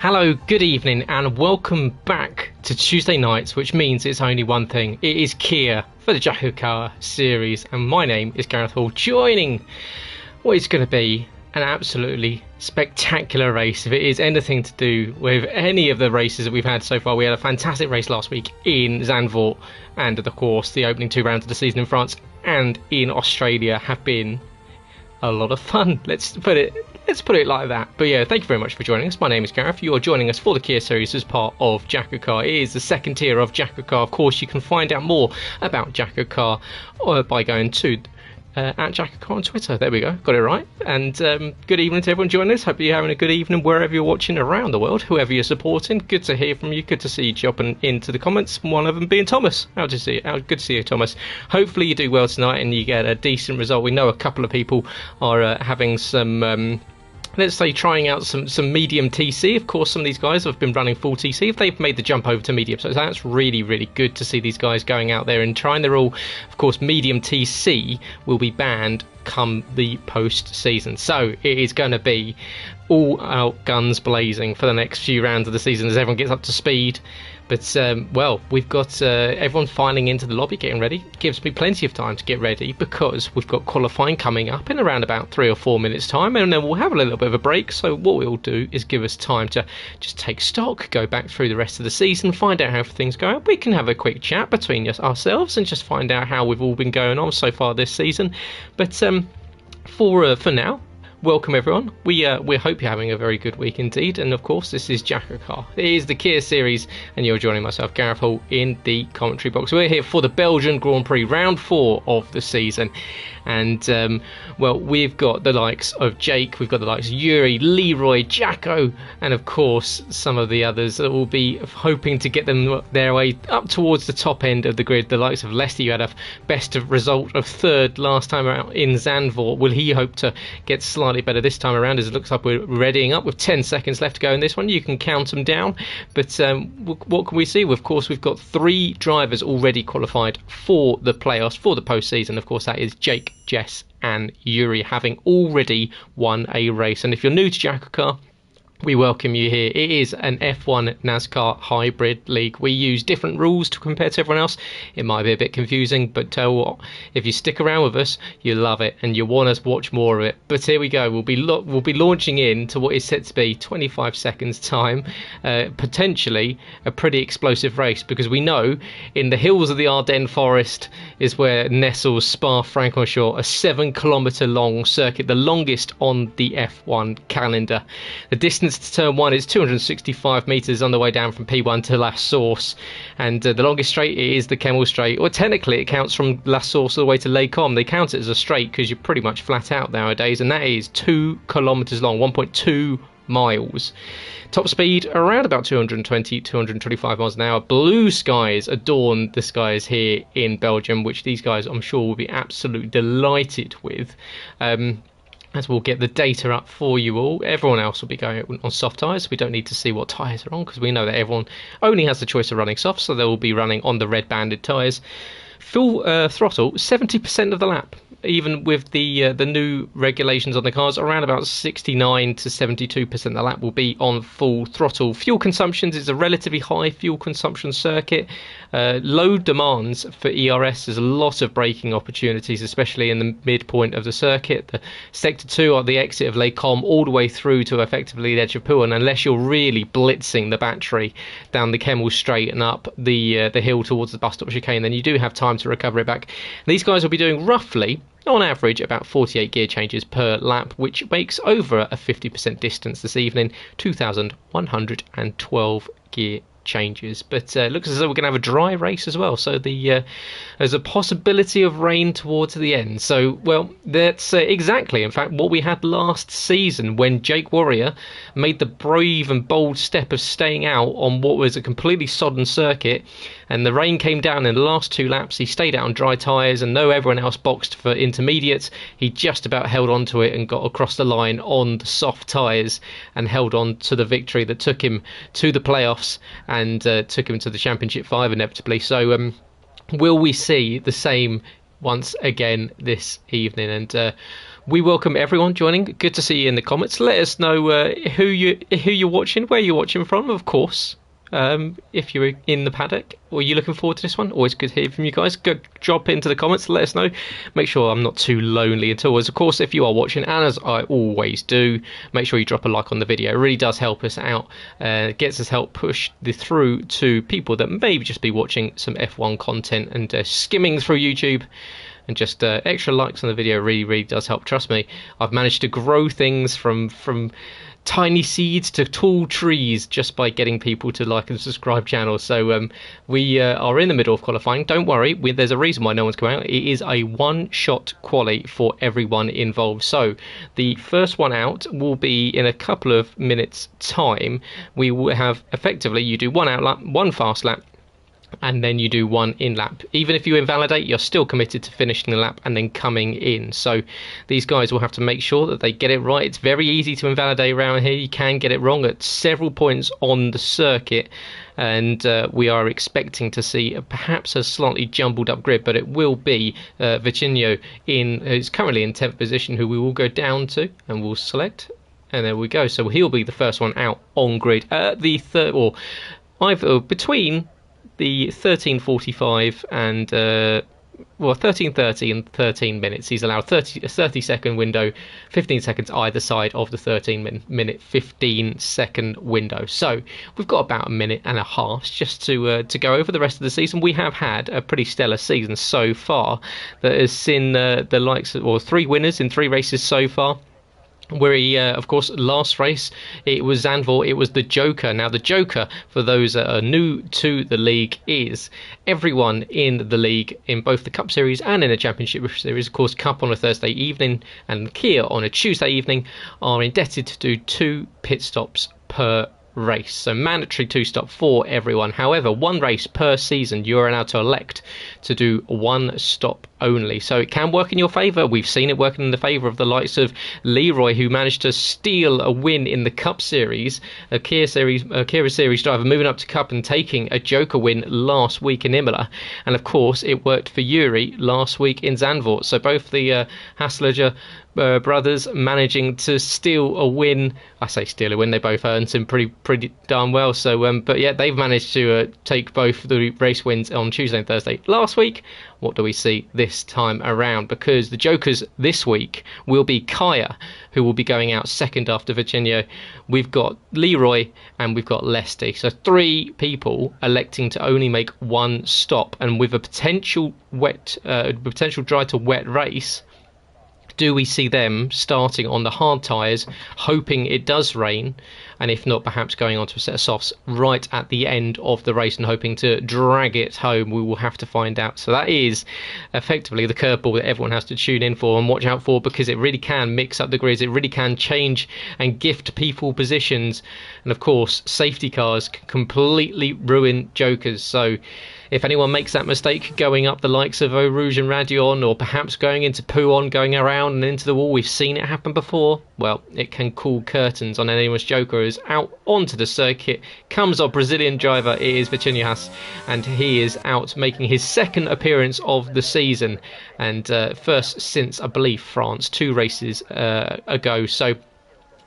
Hello, good evening, and welcome back to Tuesday nights, which means it's only one thing. It is Kia for the JACKOCAR series, and my name is Gareth Hall, joining what is going to be an absolutely spectacular race. If it is anything to do with any of the races that we've had so far, we had a fantastic race last week in Zandvoort, and of course the opening two rounds of the season in France and in Australia have been a lot of fun. Let's put it like that. But yeah, thank you very much for joining us. My name is Gareth. You are joining us for the Kia series as part of JACKOCAR. It is the second tier of JACKOCAR. Of course, you can find out more about JACKOCAR by going to at JACKOCAR on Twitter. There we go, got it right. And good evening to everyone joining us. Hope you're having a good evening wherever you're watching around the world, whoever you're supporting. Good to hear from you. Good to see you jumping into the comments, one of them being Thomas. Good to see you, Thomas. Hopefully you do well tonight and you get a decent result. We know a couple of people are having some let's say trying out some medium TC. Of course, some of these guys have been running full TC if they've made the jump over to medium, so that's really, really good to see these guys going out there and trying. They're all, of course, medium TC will be banned come the post season, so it is going to be all out guns blazing for the next few rounds of the season as everyone gets up to speed. But well, we've got everyone filing into the lobby, getting ready. It gives me plenty of time to get ready because we've got qualifying coming up in around about 3 or 4 minutes time, and then we'll have a little bit of a break. So what we'll do is give us time to just take stock, go back through the rest of the season, find out how things go. We can have a quick chat between ourselves and just find out how we've all been going on so far this season. But for now, welcome everyone. We hope you're having a very good week indeed, and of course this is JACKOCAR. It is the Kia series, and you're joining myself, Gareth Hall, in the commentary box. We're here for the Belgian Grand Prix, round 4 of the season, and well, we've got the likes of Jake, we've got the likes of Yuri, Leroy, Jacko, and of course some of the others that will be hoping to get them their way up towards the top end of the grid. The likes of Lester, you had a best of result of 3rd last time out in Zandvoort. Will he hope to get slightly better this time around, as it looks like we're readying up with 10 seconds left to go in this one? You can count them down, but what can we see? Of course, we've got 3 drivers already qualified for the playoffs, for the postseason. Of course, that is Jake, Jess and Yuri, having already won a race. And if you're new to JACKOCAR, we welcome you here. It is an F1 NASCAR hybrid league. We use different rules to compare to everyone else. It might be a bit confusing, but tell you what, if you stick around with us, you love it and you want us to watch more of it. But here we go. We'll be launching into what is set to be 25 seconds time, potentially a pretty explosive race, because we know in the hills of the Ardennes forest is where nestles Spa-Francorchamps, a 7-kilometre long circuit, the longest on the F1 calendar. The distance to turn 1 is 265 metres on the way down from P1 to La Source, and the longest straight is the Kemmel Straight, or technically it counts from La Source all the way to Les Combes. They count it as a straight because you're pretty much flat out nowadays, and that is 2 kilometres long, 1.2 miles. Top speed around about 225 miles an hour. Blue skies adorn the skies here in Belgium, which these guys I'm sure will be absolutely delighted with. As we'll get the data up for you all. Everyone else will be going on soft tyres. We don't need to see what tyres are on because we know that everyone only has the choice of running soft, so they will be running on the red banded tyres. Full throttle, 70% of the lap. Even with the new regulations on the cars, around about 69 to 72% of the lap will be on full throttle. Fuel consumptions is a relatively high fuel consumption circuit. Low demands for ERS. There's a lot of braking opportunities, especially in the midpoint of the circuit. The Sector 2 are the exit of Les Combes all the way through to effectively the edge of Pau, and unless you're really blitzing the battery down the Kemmel Straight and up the hill towards the bus stop chicane, then you do have time to recover it back. These guys will be doing roughly, on average, about 48 gear changes per lap, which makes over a 50% distance this evening, 2,112 gear changes. But looks as though we're going to have a dry race as well, so there's a possibility of rain towards the end. So, well, that's exactly, in fact, what we had last season when Jake Warrior made the brave and bold step of staying out on what was a completely sodden circuit, and the rain came down in the last 2 laps. He stayed out on dry tyres, and though everyone else boxed for intermediates, he just about held on to it and got across the line on the soft tyres and held on to the victory that took him to the playoffs and took him to the Championship 5 inevitably. So will we see the same once again this evening? And We welcome everyone joining. Good to see you in the comments. Let us know who you're watching, where you're watching from, of course. If you're in the paddock or you're looking forward to this one, always good to hear from you guys. Go drop into the comments, let us know. Make sure I'm not too lonely at all. As of course, if you are watching, and as I always do, make sure you drop a like on the video. It really does help us out. It gets us help push through to people that maybe just be watching some F1 content and skimming through YouTube. And just extra likes on the video really does help. Trust me, I've managed to grow things from tiny seeds to tall trees just by getting people to like and subscribe channels. So we are in the middle of qualifying. Don't worry, there's a reason why no one's coming out. It is a one-shot quali for everyone involved. So the first one out will be in a couple of minutes time. We will have effectively, you do one out lap, one fast lap, and then you do one in lap. Even if you invalidate, you're still committed to finishing the lap and then coming in. So these guys will have to make sure that they get it right. It's very easy to invalidate around here. You can get it wrong at several points on the circuit, and we are expecting to see perhaps a slightly jumbled up grid, but it will be Vicinho who's currently in 10th position, who we will go down to and we'll select, and there we go. So he'll be the first one out on grid. The third, or either between the 13:45 and 13:30 and 13 minutes. He's allowed a 30-second window, 15 seconds either side of the 13-minute 15-second window. So we've got about a minute and a half just to go over the rest of the season. We have had a pretty stellar season so far that has seen the likes of, or 3 winners in 3 races so far. Where of course, last race, it was Zandvoort, it was the Joker. Now, the Joker, for those that are new to the league, is everyone in the league, in both the Cup Series and in the Championship Series. Of course, Cup on a Thursday evening and Kia on a Tuesday evening are indebted to do 2 pit stops per race. So mandatory 2-stop for everyone. However, 1 race per season, you're allowed to elect to do 1 stop only. So it can work in your favour. We've seen it working in the favour of the likes of Leroy, who managed to steal a win in the Cup Series, a Kia Series driver moving up to Cup and taking a Joker win last week in Imola. And of course, it worked for Yuri last week in Zandvoort. So both the Hassler brothers managing to steal a win. I say steal a win, they both earned some pretty darn well. So but yeah, they've managed to take both the race wins on Tuesday and Thursday last week. What do we see this time around? Because the Jokers this week will be Kaya, who will be going out second after Vicinho. We've got Leroy and we've got Lesty. So 3 people electing to only make 1 stop, and with a potential dry to wet race, do we see them starting on the hard tyres, hoping it does rain, and if not, perhaps going on to a set of softs right at the end of the race and hoping to drag it home? We will have to find out. So that is effectively the curveball that everyone has to tune in for and watch out for, because it really can mix up the grids, it really can change and gift people positions, and of course safety cars can completely ruin Jokers. So if anyone makes that mistake going up the likes of Eau Rouge and Radion, or perhaps going into Pouon, going around and into the wall, we've seen it happen before, well, it can call curtains on anyone's Joker. Is out onto the circuit, comes our Brazilian driver, it is Vicinho, and he is out making his 2nd appearance of the season, and first since, I believe, France 2 races ago. So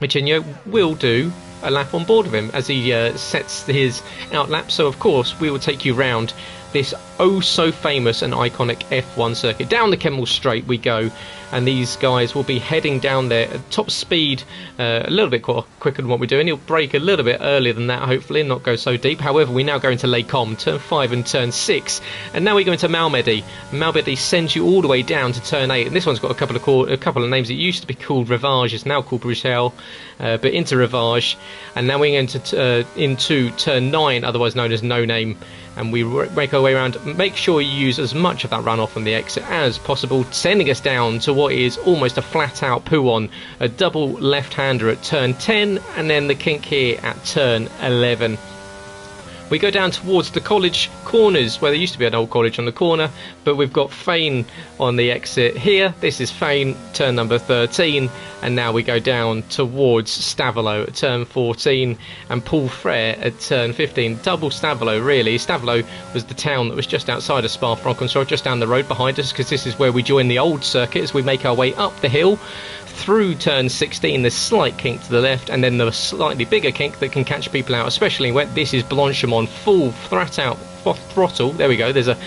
Vicinho will do a lap on board of him as he sets his out lap. So of course we will take you round this oh so famous and iconic F1 circuit. Down the Kemmel Straight we go, and these guys will be heading down there at top speed, a little bit quicker than what we're doing. He'll brake a little bit earlier than that, hopefully, and not go so deep. However, we now go into Les Combes, turn 5 and turn 6, and now we go into Malmedy. Malmedy sends you all the way down to turn 8, and this one's got a couple of names. It used to be called Rivage, it's now called Bruxelles, but into Rivage, and now we're into turn 9, otherwise known as No Name. And we make our way around. Make sure you use as much of that runoff on the exit as possible, sending us down to what is almost a flat-out Pouon, a double left-hander at turn 10, and then the kink here at turn 11. We go down towards the college corners, where there used to be an old college on the corner, but we've got Fane on the exit here. This is Fane, turn number 13, and now we go down towards Stavelot at turn 14 and Paul Frere at turn 15. Double Stavelot, really. Stavelot was the town that was just outside of Spa-Francorchamps, just down the road behind us, because this is where we join the old circuit as we make our way up the hill through turn 16. There's slight kink to the left, and then the slightly bigger kink that can catch people out, especially when this is Blanchimont, full throttle. There we go, there's a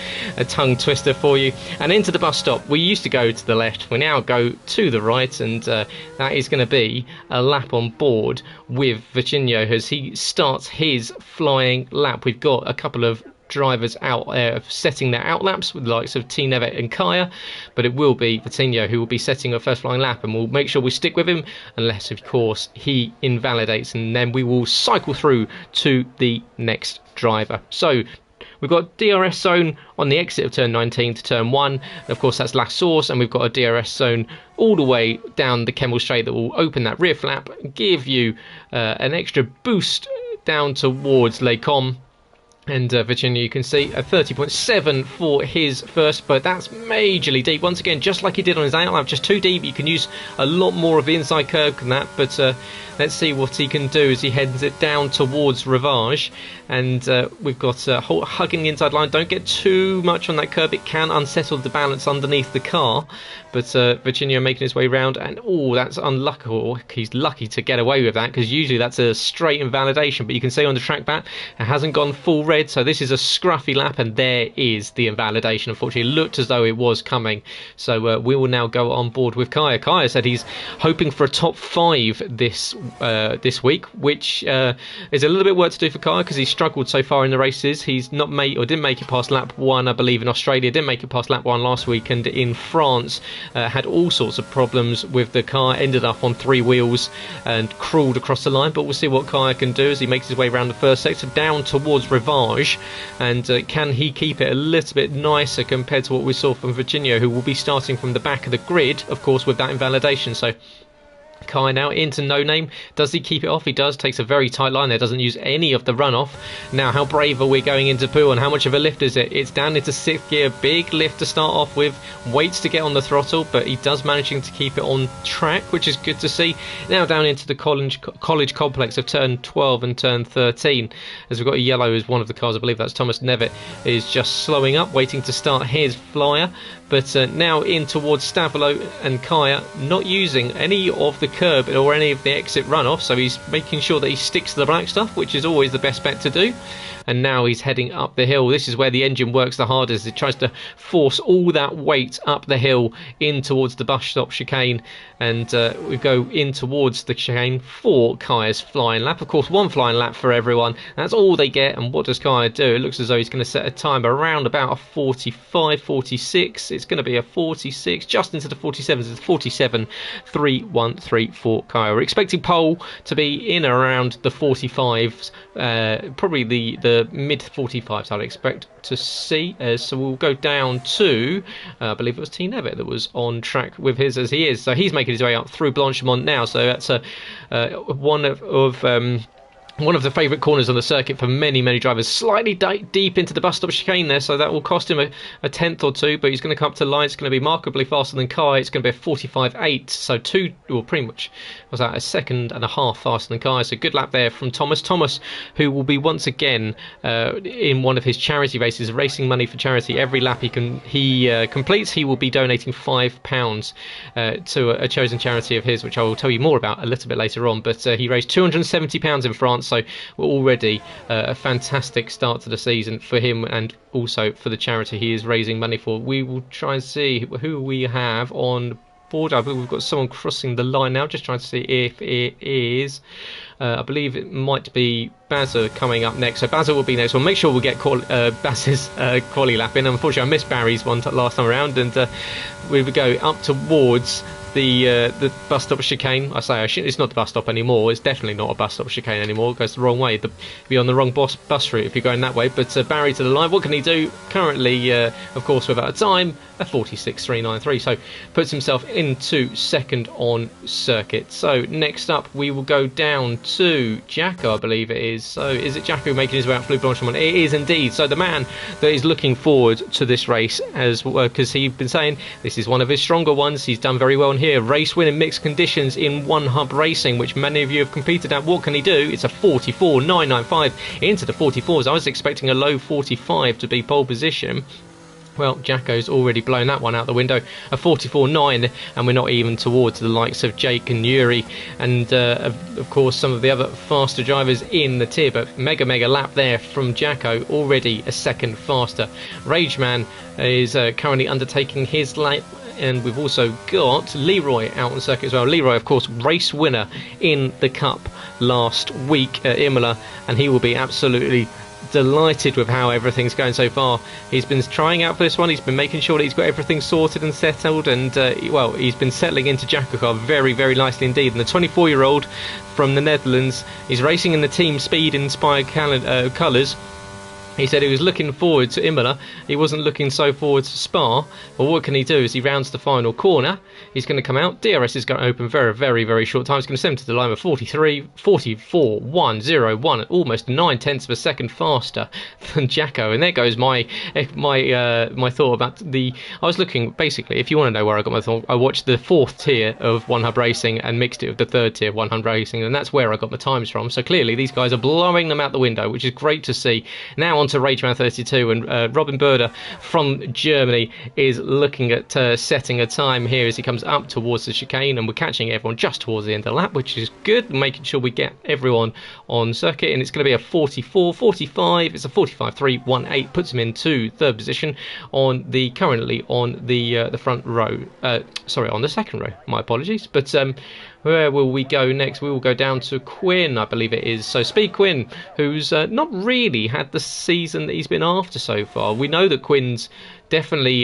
tongue twister for you. And into the bus stop. We used to go to the left, we now go to the right, and that is going to be a lap on board with Virginio as he starts his flying lap. We've got a couple of drivers out setting their out laps with the likes of T. Nevet and Kaya, but it will be Vitinho who will be setting a first flying lap, and we'll make sure we stick with him unless of course he invalidates, and then we will cycle through to the next driver. So we've got DRS zone on the exit of turn 19 to turn 1, and of course that's La Source, and we've got a DRS zone all the way down the Kemmel Straight that will open that rear flap, give you an extra boost down towards Les Combes. And Virginia, you can see a 30.7 for his first, but that's majorly deep. Once again, just like he did on his out lap, just too deep. You can use a lot more of the inside curve than that, but let's see what he can do as he heads it down towards Rivage. And we've got hugging the inside line. Don't get too much on that curve. It can unsettle the balance underneath the car. But Virginia making his way round, and that's unlucky. Or he's lucky to get away with that, because usually that's a straight invalidation. But you can see on the track back, it hasn't gone full red, so this is a scruffy lap, and there is the invalidation. Unfortunately, it looked as though it was coming. So we will now go on board with Kaya. Kaya said he's hoping for a top 5 this week, which is a little bit work to do for Kaya, because he's struggled so far in the races. He's not didn't make it past lap 1, I believe, in Australia. Didn't make it past lap 1 last week, and in France had all sorts of problems with the car. Ended up on 3 wheels and crawled across the line. But we'll see what Kaya can do as he makes his way around the first sector down towards Rivage, and can he keep it a little bit nicer compared to what we saw from Virginio, who will be starting from the back of the grid, of course, with that invalidation. So Kai now into No Name. Does he keep it off? He does. Takes a very tight line there. Doesn't use any of the runoff. Now, how brave are we going into Poo, and how much of a lift is it? It's down into 6th gear. Big lift to start off with. Waits to get on the throttle, but he does managing to keep it on track, which is good to see. Now down into the college complex of turn 12 and turn 13. As we've got a yellow as one of the cars. I believe that's Thomas Nevet, is just slowing up, waiting to start his flyer. But now in towards Stavelot and Kaya, not using any of the curb or any of the exit runoff, so he's making sure that he sticks to the black stuff, which is always the best bet to do. And now he's heading up the hill. This is where the engine works the hardest. It tries to force all that weight up the hill in towards the bus stop chicane, and we go in towards the chicane for Kaya's flying lap. Of course, one flying lap for everyone. That's all they get. And what does Kaya do? It looks as though he's going to set a time around about a 45, 46. It's going to be a 46, just into the 47s. It's 47.313 for Kaya. We're expecting pole to be in around the 45s, probably the mid 45s I'd expect to see. So we'll go down to I believe it was T. Nevet that was on track with his as he is. So he's making his way up through Blanchimont now. So that's one of the favourite corners on the circuit for many drivers. Slightly deep into the bus stop chicane there, so that will cost him a tenth or two, but he's going to come up to the line. It's going to be markedly faster than Kai. It's going to be a 45.8, so pretty much was that a second and a half faster than Kai. So good lap there from Thomas, who will be once again in one of his charity races, racing money for charity. Every lap he completes, he will be donating £5 to a chosen charity of his, which I will tell you more about a little bit later on. But he raised £270 in France, so we're already a fantastic start to the season for him, and also for the charity he is raising money for. We will try and see who we have on board. I believe we've got someone crossing the line now, just trying to see if it is. I believe it might be Bazza coming up next. So Bazza will be next. We'll make sure we'll get Bazza's quali lap in. Unfortunately, I missed Barry's one last time around, and we would go up towards the bus stop chicane. It's not the bus stop anymore. It's definitely not a bus stop chicane anymore. It goes the wrong way. Be on the wrong bus route if you're going that way. But Barry to the line. What can he do? Currently, of course, without a time, a 46.393. So puts himself into second on circuit. So next up, we will go down to Jacko, I believe it is. So is it Jacko making his way out Blue Blanchimont? It is indeed. So the man that is looking forward to this race, as because he's been saying this is one of his stronger ones. He's done very well in here. Race win in mixed conditions in one hub racing, which many of you have competed at. What can he do? It's a 44.995 into the 44s. I was expecting a low 45 to be pole position. Well, Jacko's already blown that one out the window, a 44.9, and we're not even towards the likes of Jake and Yuri, and of course some of the other faster drivers in the tier, but mega lap there from Jacko, already a second faster. Rageman is currently undertaking his lap, and we've also got Leroy out on circuit as well. Leroy, of course, race winner in the Cup last week at Imola, and he will be absolutely delighted with how everything's going so far. He's been trying out for this one. He's been making sure that he's got everything sorted and settled, and well, he's been settling into JACKOCAR very nicely indeed. And the 24-year-old from the Netherlands is racing in the Team Speed inspired colours. He said he was looking forward to Imola. He wasn't looking so forward to Spa. But what can he do as he rounds the final corner? He's going to come out. DRS is going to open very short time. He's going to send him to the line with 44.101, almost 9/10 of a second faster than Jacko. And there goes my thought about the. I was looking basically. If you want to know where I got my thought, I watched the 4th tier of One Hub Racing and mixed it with the 3rd tier of One Hub Racing, and that's where I got my times from. So clearly these guys are blowing them out the window, which is great to see. Now on to Rageman 32, and Robin Berder from Germany is looking at setting a time here as he comes up towards the chicane, and we're catching everyone just towards the end of the lap, which is good, making sure we get everyone on circuit. And it's going to be a 44.45. It's a 45.318, puts him into 3rd position on the currently on the front row. Sorry, on the 2nd row. My apologies, but. Where will we go next? We will go down to Quinn, I believe it is. So Speed Quinn, who's not really had the season that he's been after so far. We know that Quinn's definitely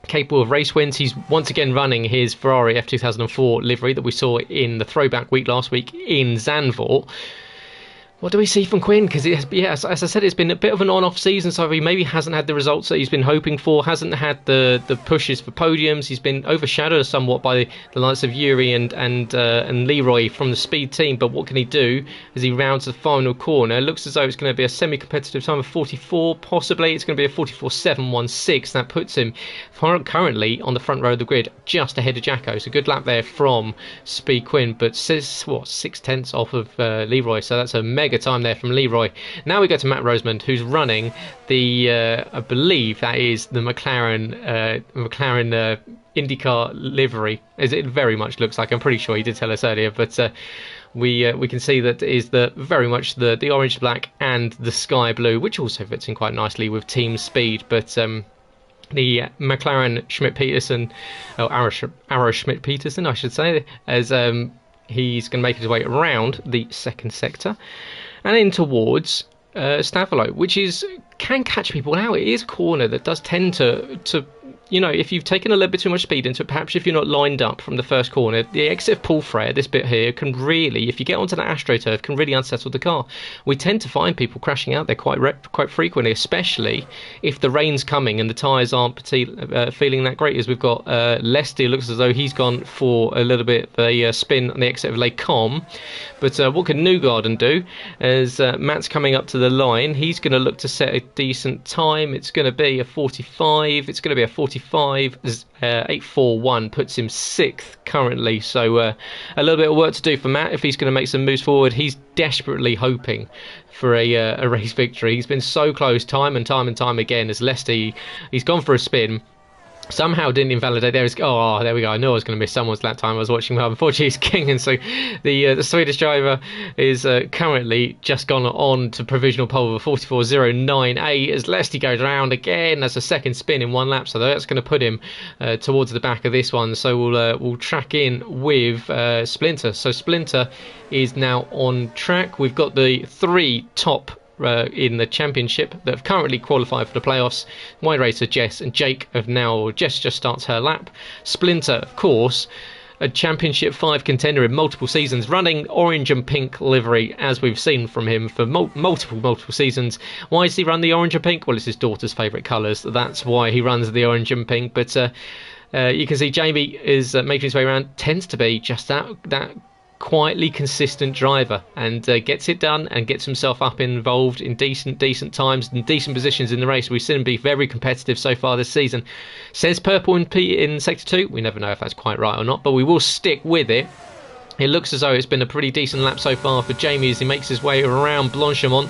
capable of race wins. He's once again running his Ferrari F2004 livery that we saw in the throwback week last week in Zandvoort. What do we see from Quinn? Because, as I said, it's been a bit of an on-off season, so he maybe hasn't had the results that he's been hoping for, hasn't had the pushes for podiums. He's been overshadowed somewhat by the likes of Yuri and Leroy from the Speed team. But what can he do as he rounds the final corner? It looks as though it's going to be a semi-competitive time of 44, possibly. It's going to be a 44.716. That puts him currently on the front row of the grid, just ahead of Jacko. So good lap there from Speed Quinn, but 6/10 off of Leroy. So that's a mega time there from Leroy. Now we go to Matt Rosemond, who's running the I believe that is the McLaren IndyCar livery, as it very much looks like. I'm pretty sure he did tell us earlier, but we can see that is very much the orange, black and the sky blue, which also fits in quite nicely with Team Speed. But the McLaren Schmidt-Peterson, Arrow Schmidt-Peterson I should say, as he's going to make his way around the 2nd sector and in towards Stavolo, which can catch people out. It is a corner that does tend to if you've taken a little bit too much speed into it, perhaps if you're not lined up from the first corner, the exit of Paul Frere, this bit here, can really, if you get onto that AstroTurf, can really unsettle the car. We tend to find people crashing out there quite frequently, especially if the rain's coming and the tyres aren't feeling that great. As we've got Lesty, looks as though he's gone for a little bit of a spin on the exit of Les Combes. But what can Newgarden do? As Matt's coming up to the line, he's going to look to set a decent time. It's going to be a 45. It's going to be a 45.841, puts him 6th currently. So a little bit of work to do for Matt if he's going to make some moves forward. He's desperately hoping for a race victory. He's been so close time and time again as Lesty. He's gone for a spin. Somehow didn't invalidate there. There we go. I knew I was going to miss someone's lap time. I was watching, well, unfortunately he's king, and so the Swedish driver is currently just gone on to provisional pole of 44.098 as Lesty goes around again. That's a second spin in one lap, so that's going to put him towards the back of this one. So we'll track in with Splinter. So Splinter is now on track. We've got the 3 top in the championship that have currently qualified for the playoffs. Y Racer, Jess and Jake have now, Jess just starts her lap. Splinter, of course, a Championship 5 contender in multiple seasons, running orange and pink livery, as we've seen from him for multiple seasons. Why does he run the orange and pink? Well, it's his daughter's favourite colours. That's why he runs the orange and pink. But you can see Jamie is making his way around, tends to be just that quietly consistent driver, and gets it done and gets himself up involved in decent times and decent positions in the race. We've seen him be very competitive so far this season. Says purple in sector 2. We never know if that's quite right or not, but we will stick with it. It looks as though it's been a pretty decent lap so far for Jamie as he makes his way around Blanchimont.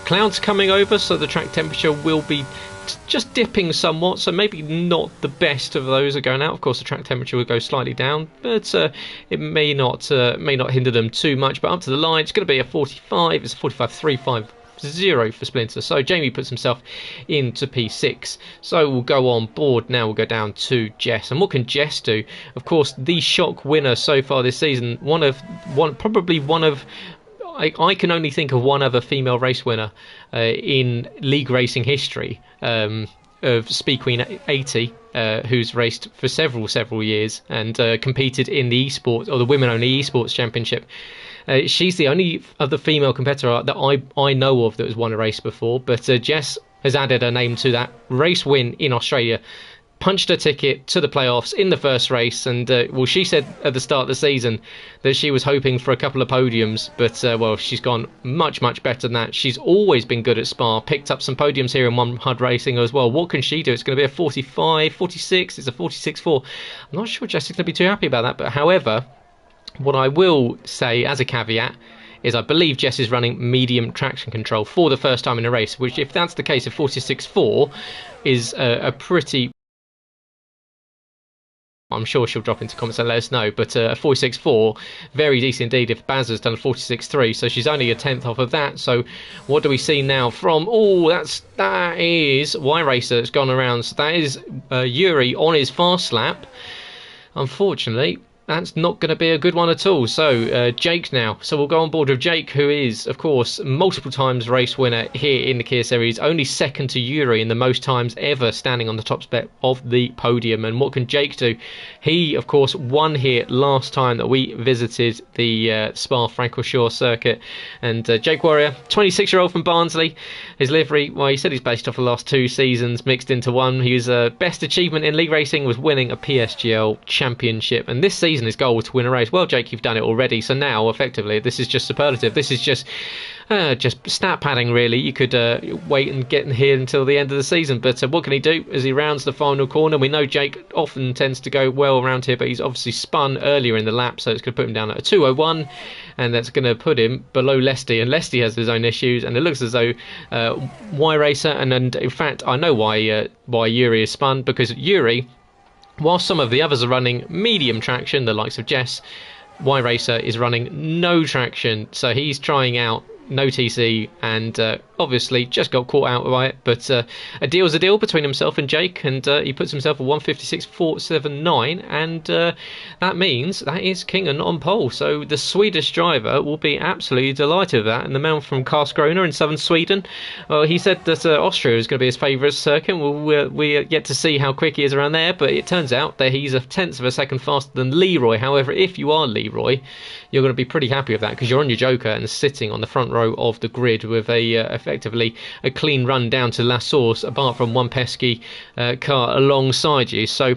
Clouds coming over, so the track temperature will be just dipping somewhat, so maybe not the best of those are going out. Of course, the track temperature will go slightly down, but it may not hinder them too much. But up to the line, it's going to be a 45. It's a 45.350 for Splinter. So Jamie puts himself into P6. So we'll go on board now. We'll go down to Jess. And what can Jess do? Of course, the shock winner so far this season. Probably one of. I can only think of one other female race winner in league racing history, of Speed Queen 80, who's raced for several years and competed in the esports, or the women-only esports championship. She's the only other female competitor that I know of that has won a race before, but Jess has added her name to that race win in Australia. Punched her ticket to the playoffs in the first race, and she said at the start of the season that she was hoping for a couple of podiums, but she's gone much better than that. She's always been good at Spa, picked up some podiums here in One HUD Racing as well. What can she do? It's going to be a 45, 46, it's a 46.4. I'm not sure Jessica's going to be too happy about that, but however, what I will say as a caveat is I believe Jess is running medium traction control for the first time in a race, which, if that's the case, a 46.4 is a pretty... I'm sure she'll drop into comments and let us know, but a 46.4, very decent indeed if Baz has done a 46.3, so she's only a tenth off of that. So what do we see now from, that is Y Racer that's gone around, so that is Yuri on his fast lap. Unfortunately, that's not going to be a good one at all. So Jake now. So we'll go on board with Jake, who is, of course, multiple times race winner here in the Kia Series, only second to Yuri in the most times ever standing on the top spot of the podium. And what can Jake do? He, of course, won here last time that we visited the Spa-Francorchamps circuit. And Jake Warrior, 26-year-old from Barnsley, his livery, well, he said he's based off the last 2 seasons mixed into one. His best achievement in league racing was winning a PSGL championship, and this season his goal was to win a race. Well, Jake, you've done it already, so now effectively this is just superlative. This is just stat padding, really. You could wait and get in here until the end of the season, but what can he do as he rounds the final corner? We know Jake often tends to go well around here, but he's obviously spun earlier in the lap, so it's going to put him down at a 2:01, and that's going to put him below Lesty, and Lesty has his own issues, and it looks as though Y Racer, and in fact I know why Yuri is spun, because Yuri, while some of the others are running medium traction, the likes of Jess, Y Racer is running no traction, so he's trying out no TC, and obviously just got caught out by it, but a deal's a deal between himself and Jake, and he puts himself a 156.479, and that means that is Kingen on pole. So the Swedish driver will be absolutely delighted with that, and the man from Karlskrona in southern Sweden, he said that Austria is going to be his favourite circuit. We're yet to see how quick he is around there, but it turns out that he's a tenth of a second faster than Leroy. However, if you are Leroy, you're going to be pretty happy with that, because you're on your Joker and sitting on the front row of the grid with effectively a clean run down to La Source, apart from one pesky car alongside you. So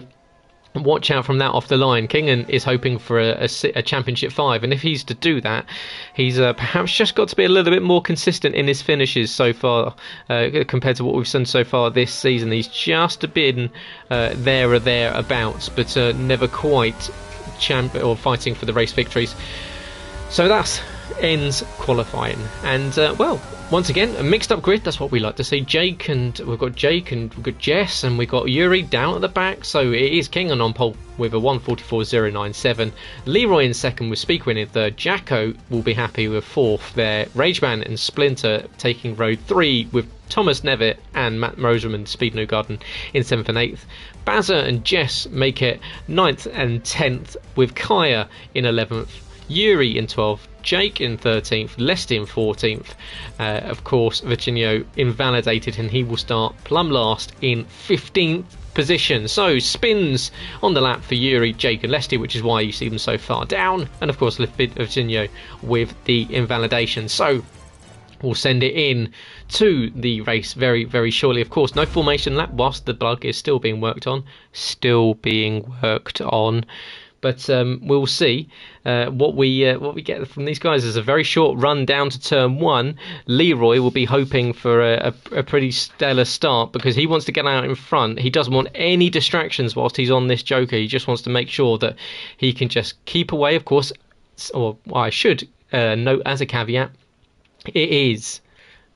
watch out from that off the line. Kingen is hoping for a Championship 5, and if he's to do that, he's perhaps just got to be a little bit more consistent in his finishes so far compared to what we've seen so far this season. He's just been there or thereabouts, but never quite fighting for the race victories. So that ends qualifying, and once again, a mixed up grid. That's what we like to see. We've got Jess, and we've got Yuri down at the back. So it is Kingen on pole with a 144.097. Leroy in second with Speakwin in third. Jacko will be happy with fourth there. Rageman and Splinter taking road 3 with Thomas Nevitt and Matt Roserman, Speed Newgarden in 7th and 8th. Bazza and Jess make it 9th and 10th with Kaya in 11th. Yuri in 12th, Jake in 13th, Lesty in 14th. Of course, Virginio invalidated, and he will start plumb last in 15th position. So spins on the lap for Yuri, Jake and Lesty, which is why you see them so far down, and of course Virginio with the invalidation. So we'll send it in to the race very, very shortly. Of course, no formation lap whilst the bug is still being worked on. But we'll see what we get from these guys. There's a very short run down to turn 1. Leroy will be hoping for a pretty stellar start because he wants to get out in front. He doesn't want any distractions whilst he's on this Joker. He just wants to make sure that he can just keep away, of course. Or I should note as a caveat, it is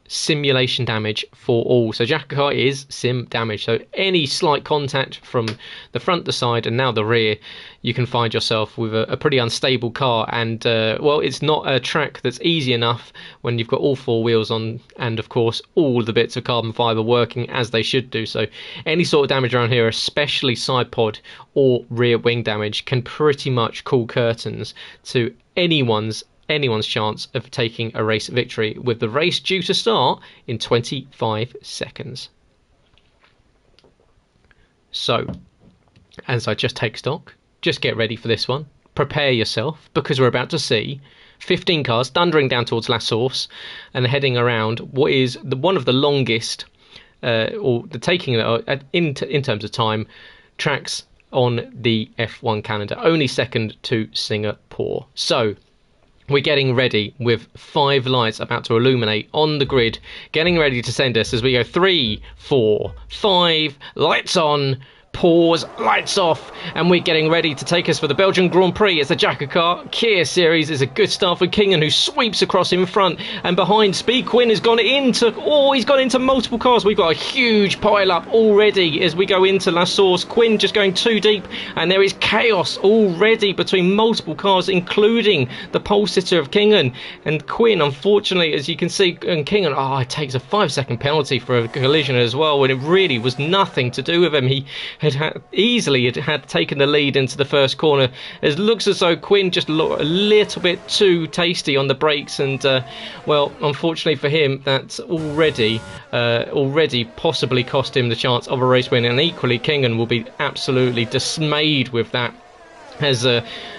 simulation damage for all. So JACKOCAR is sim damage. So any slight contact from the front, the side, and now the rear, you can find yourself with a pretty unstable car. And well, it's not a track that's easy enough when you've got all 4 wheels on, and of course all the bits of carbon fibre working as they should do. So any sort of damage around here, especially side pod or rear wing damage, can pretty much call curtains to anyone's chance of taking a race victory, with the race due to start in 25 seconds. So, as I just take stock, just get ready for this one. Prepare yourself, because we're about to see 15 cars thundering down towards La Source and heading around what is one of the longest, or the taking in terms of time, tracks on the F1 calendar, only second to Singapore. So we're getting ready with 5 lights about to illuminate on the grid, getting ready to send us as we go 3, 4, 5, lights on, pause, lights off, and we're getting ready to take us for the Belgian Grand Prix. It's the JACKOCAR Kia Series. Is a good start for Kingan, who sweeps across in front, and behind Speed Quinn has gone into, he's gone into multiple cars. We've got a huge pile up already as we go into La Source. Quinn just going too deep, and there is chaos already between multiple cars, including the pole sitter of Kingan. And Quinn, unfortunately, as you can see, and Kingan, it takes a 5-second penalty for a collision as well, when it really was nothing to do with him. He had easily taken the lead into the first corner. It looks as though Quinn just looked a little bit too tasty on the brakes, and well, unfortunately for him, that's already possibly cost him the chance of a race win. And equally, Kingan will be absolutely dismayed with that, as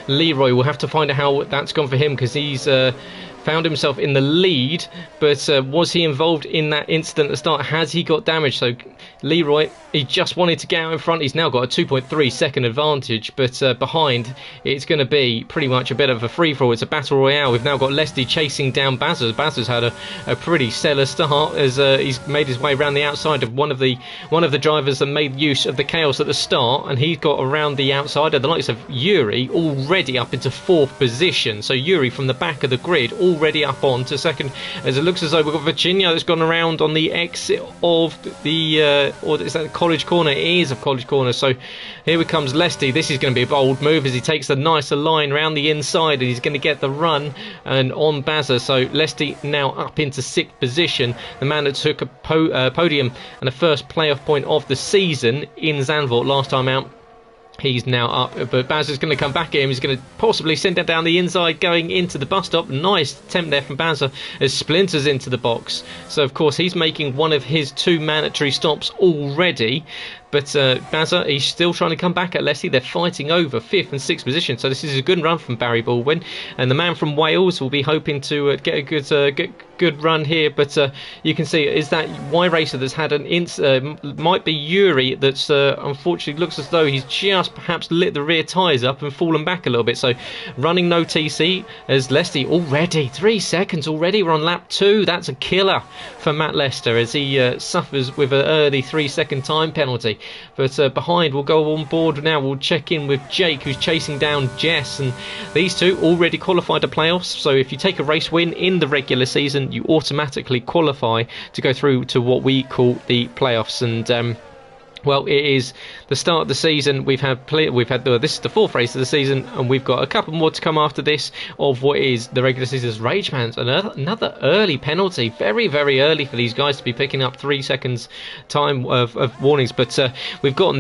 Leroy will have to find out how that's gone for him, because he's found himself in the lead, but was he involved in that incident at the start? Has he got damage? So Leroy, he just wanted to get out in front. He's now got a 2.3 second advantage, but behind, it's going to be pretty much a bit of a free-for-all. It's a battle royale. We've now got Lesty chasing down Bazza. Bazza's had a pretty stellar start, as he's made his way around the outside of one of the drivers that made use of the chaos at the start, and he's got around the outside of the likes of Yuri, already up into 4th position. So Yuri from the back of the grid, already up on to second, as it looks as though we've got Virginia that's gone around on the exit of the or is that College Corner? It is of College Corner. So here comes Lesty. This is going to be a bold move as he takes the nicer line round the inside, and he's going to get the run and on Bazza. So Lesty now up into 6th position, the man that took a podium and the first playoff point of the season in Zandvoort last time out. He's now up, but Bazza's going to come back at him. He's going to possibly send it down the inside, going into the bus stop. Nice attempt there from Bazza as Splinters into the box. So, of course, he's making one of his 2 mandatory stops already. But Bazza, he's still trying to come back at Leslie. They're fighting over 5th and 6th position. So this is a good run from Barry Baldwin. And the man from Wales will be hoping to get a good run here. But you can see, is that Y Racer that's had might be Yuri that's unfortunately looks as though he's just perhaps lit the rear tyres up and fallen back a little bit. So running no TC as Leslie already 3 seconds already. We're on lap 2. That's a killer for Matt Lester as he suffers with an early 3-second time penalty. But behind, we'll go on board now. We'll check in with Jake, who's chasing down Jess, and these two already qualified to playoffs. So if you take a race win in the regular season, you automatically qualify to go through to what we call the playoffs. And Well, it is the start of the season. This is the 4th race of the season, and we've got a couple more to come after this of what is the regular season's Rage Man's. Another early penalty, very, very early for these guys to be picking up 3 seconds time of warnings. But we've got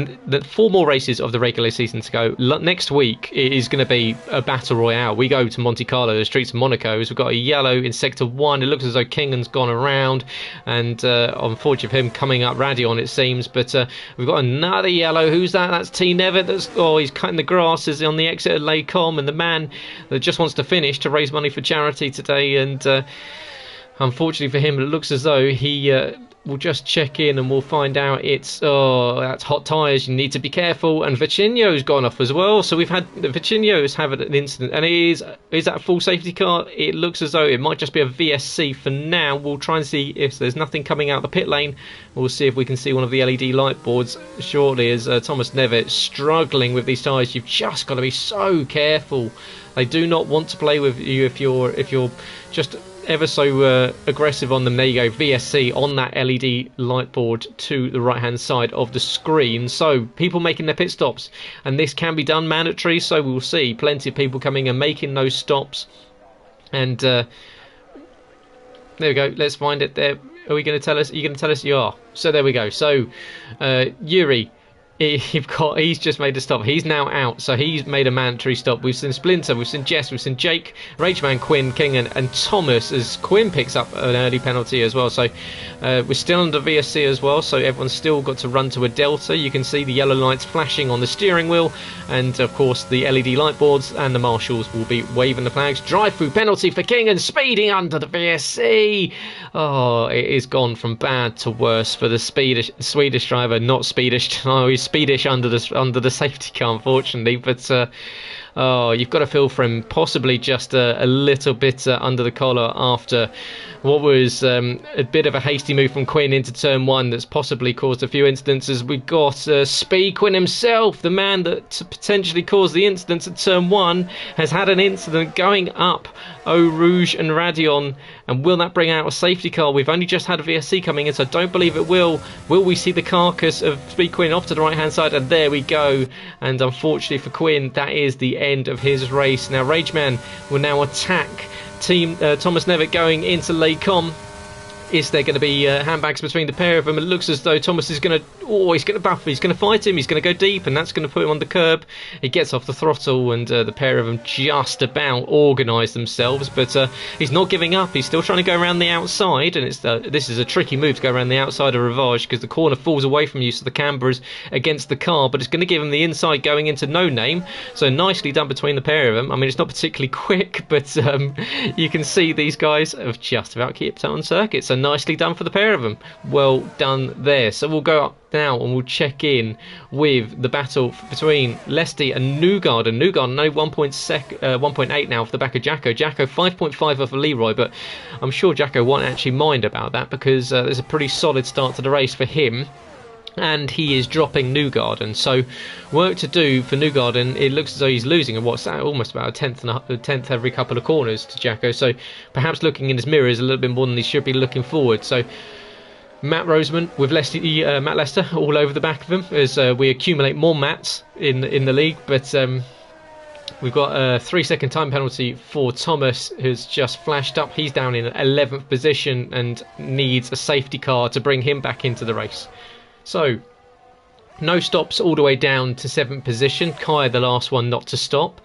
4 more races of the regular season to go. Next week it is going to be a battle royale. We go to Monte Carlo, the streets of Monaco. We've got a yellow in sector 1. It looks as though Kingan's gone around, and unfortunately for him, coming up Radion it seems, but we've got another yellow. Who's that? That's T. Nevitt. He's cutting the grasses on the exit of Laycom, and the man that just wants to finish to raise money for charity today. And unfortunately for him, it looks as though he will just check in, and we'll find out that's hot tyres. You need to be careful. And Vicinho's gone off as well. So we've had Vicinho's have an incident, and is that a full safety car? It looks as though it might just be a VSC for now. We'll try and see if there's nothing coming out the pit lane. We'll see if we can see one of the LED light boards shortly, as Thomas Nevitt struggling with these tyres. You've just got to be so careful. They do not want to play with you if you're just ever so aggressive on them. There you go, VSC on that LED light board to the right hand side of the screen. So people making their pit stops, and this can be done mandatory, so we'll see plenty of people coming and making those stops. And there we go, let's find it there. Are we going to tell us? Are you going to tell us? You are. So there we go. So Yuri, he's just made a stop. He's now out, so he's made a mandatory stop. We've seen Splinter, we've seen Jess, we've seen Jake, Rageman, Quinn, Kingan, and Thomas, as Quinn picks up an early penalty as well. So we're still under VSC as well, so everyone's still got to run to a delta. You can see the yellow lights flashing on the steering wheel, and of course the LED light boards and the marshals will be waving the flags. Drive-through penalty for Kingan, speeding under the VSC. Oh, it is gone from bad to worse for the Swedish driver. Not Swedish, no, he's Swedish under the safety car, unfortunately. But you've got to feel for him, possibly just a little bit under the collar after what was a bit of a hasty move from Quinn into turn 1 that's possibly caused a few incidences. We've got Speed Quinn himself, the man that potentially caused the incidents at turn 1, has had an incident going up Eau Rouge and Radion. And will that bring out a safety car? We've only just had a VSC coming in, so I don't believe it will. Will we see the carcass of Speed Quinn off to the right hand side? And there we go. And unfortunately for Quinn, that is the end of his race. Now Rageman will now attack team Thomas Nevitt going into Laycom. Is there going to be handbags between the pair of them? It looks as though Thomas is going to... he's going to buff. He's going to fight him. He's going to go deep, and that's going to put him on the curb. He gets off the throttle, and the pair of them just about organise themselves. But he's not giving up. He's still trying to go around the outside, and this is a tricky move to go around the outside of Rivage, because the corner falls away from you, so the camber is against the car. But it's going to give him the inside going into No Name. So nicely done between the pair of them. I mean, it's not particularly quick, but you can see these guys have just about kept on circuit. So nicely done for the pair of them. Well done there. So we'll go up now and we'll check in with the battle between Lesty and Newgarden. Newgarden only 1.8 now off the back of Jacko. Jacko 5.5 off of Leroy, but I'm sure Jacko won't actually mind about that, because there's a pretty solid start to the race for him. And he is dropping Newgarden, so work to do for Newgarden. It looks as though he's losing almost about a tenth every couple of corners to Jacko, so perhaps looking in his mirror is a little bit more than he should be looking forward. So Matt Roseman with Matt Lester all over the back of him as we accumulate more Matts in the league. But we've got a 3-second time penalty for Thomas, who's just flashed up. He's down in 11th position and needs a safety car to bring him back into the race. So, no stops all the way down to 7th position. Kaya, the last one not to stop.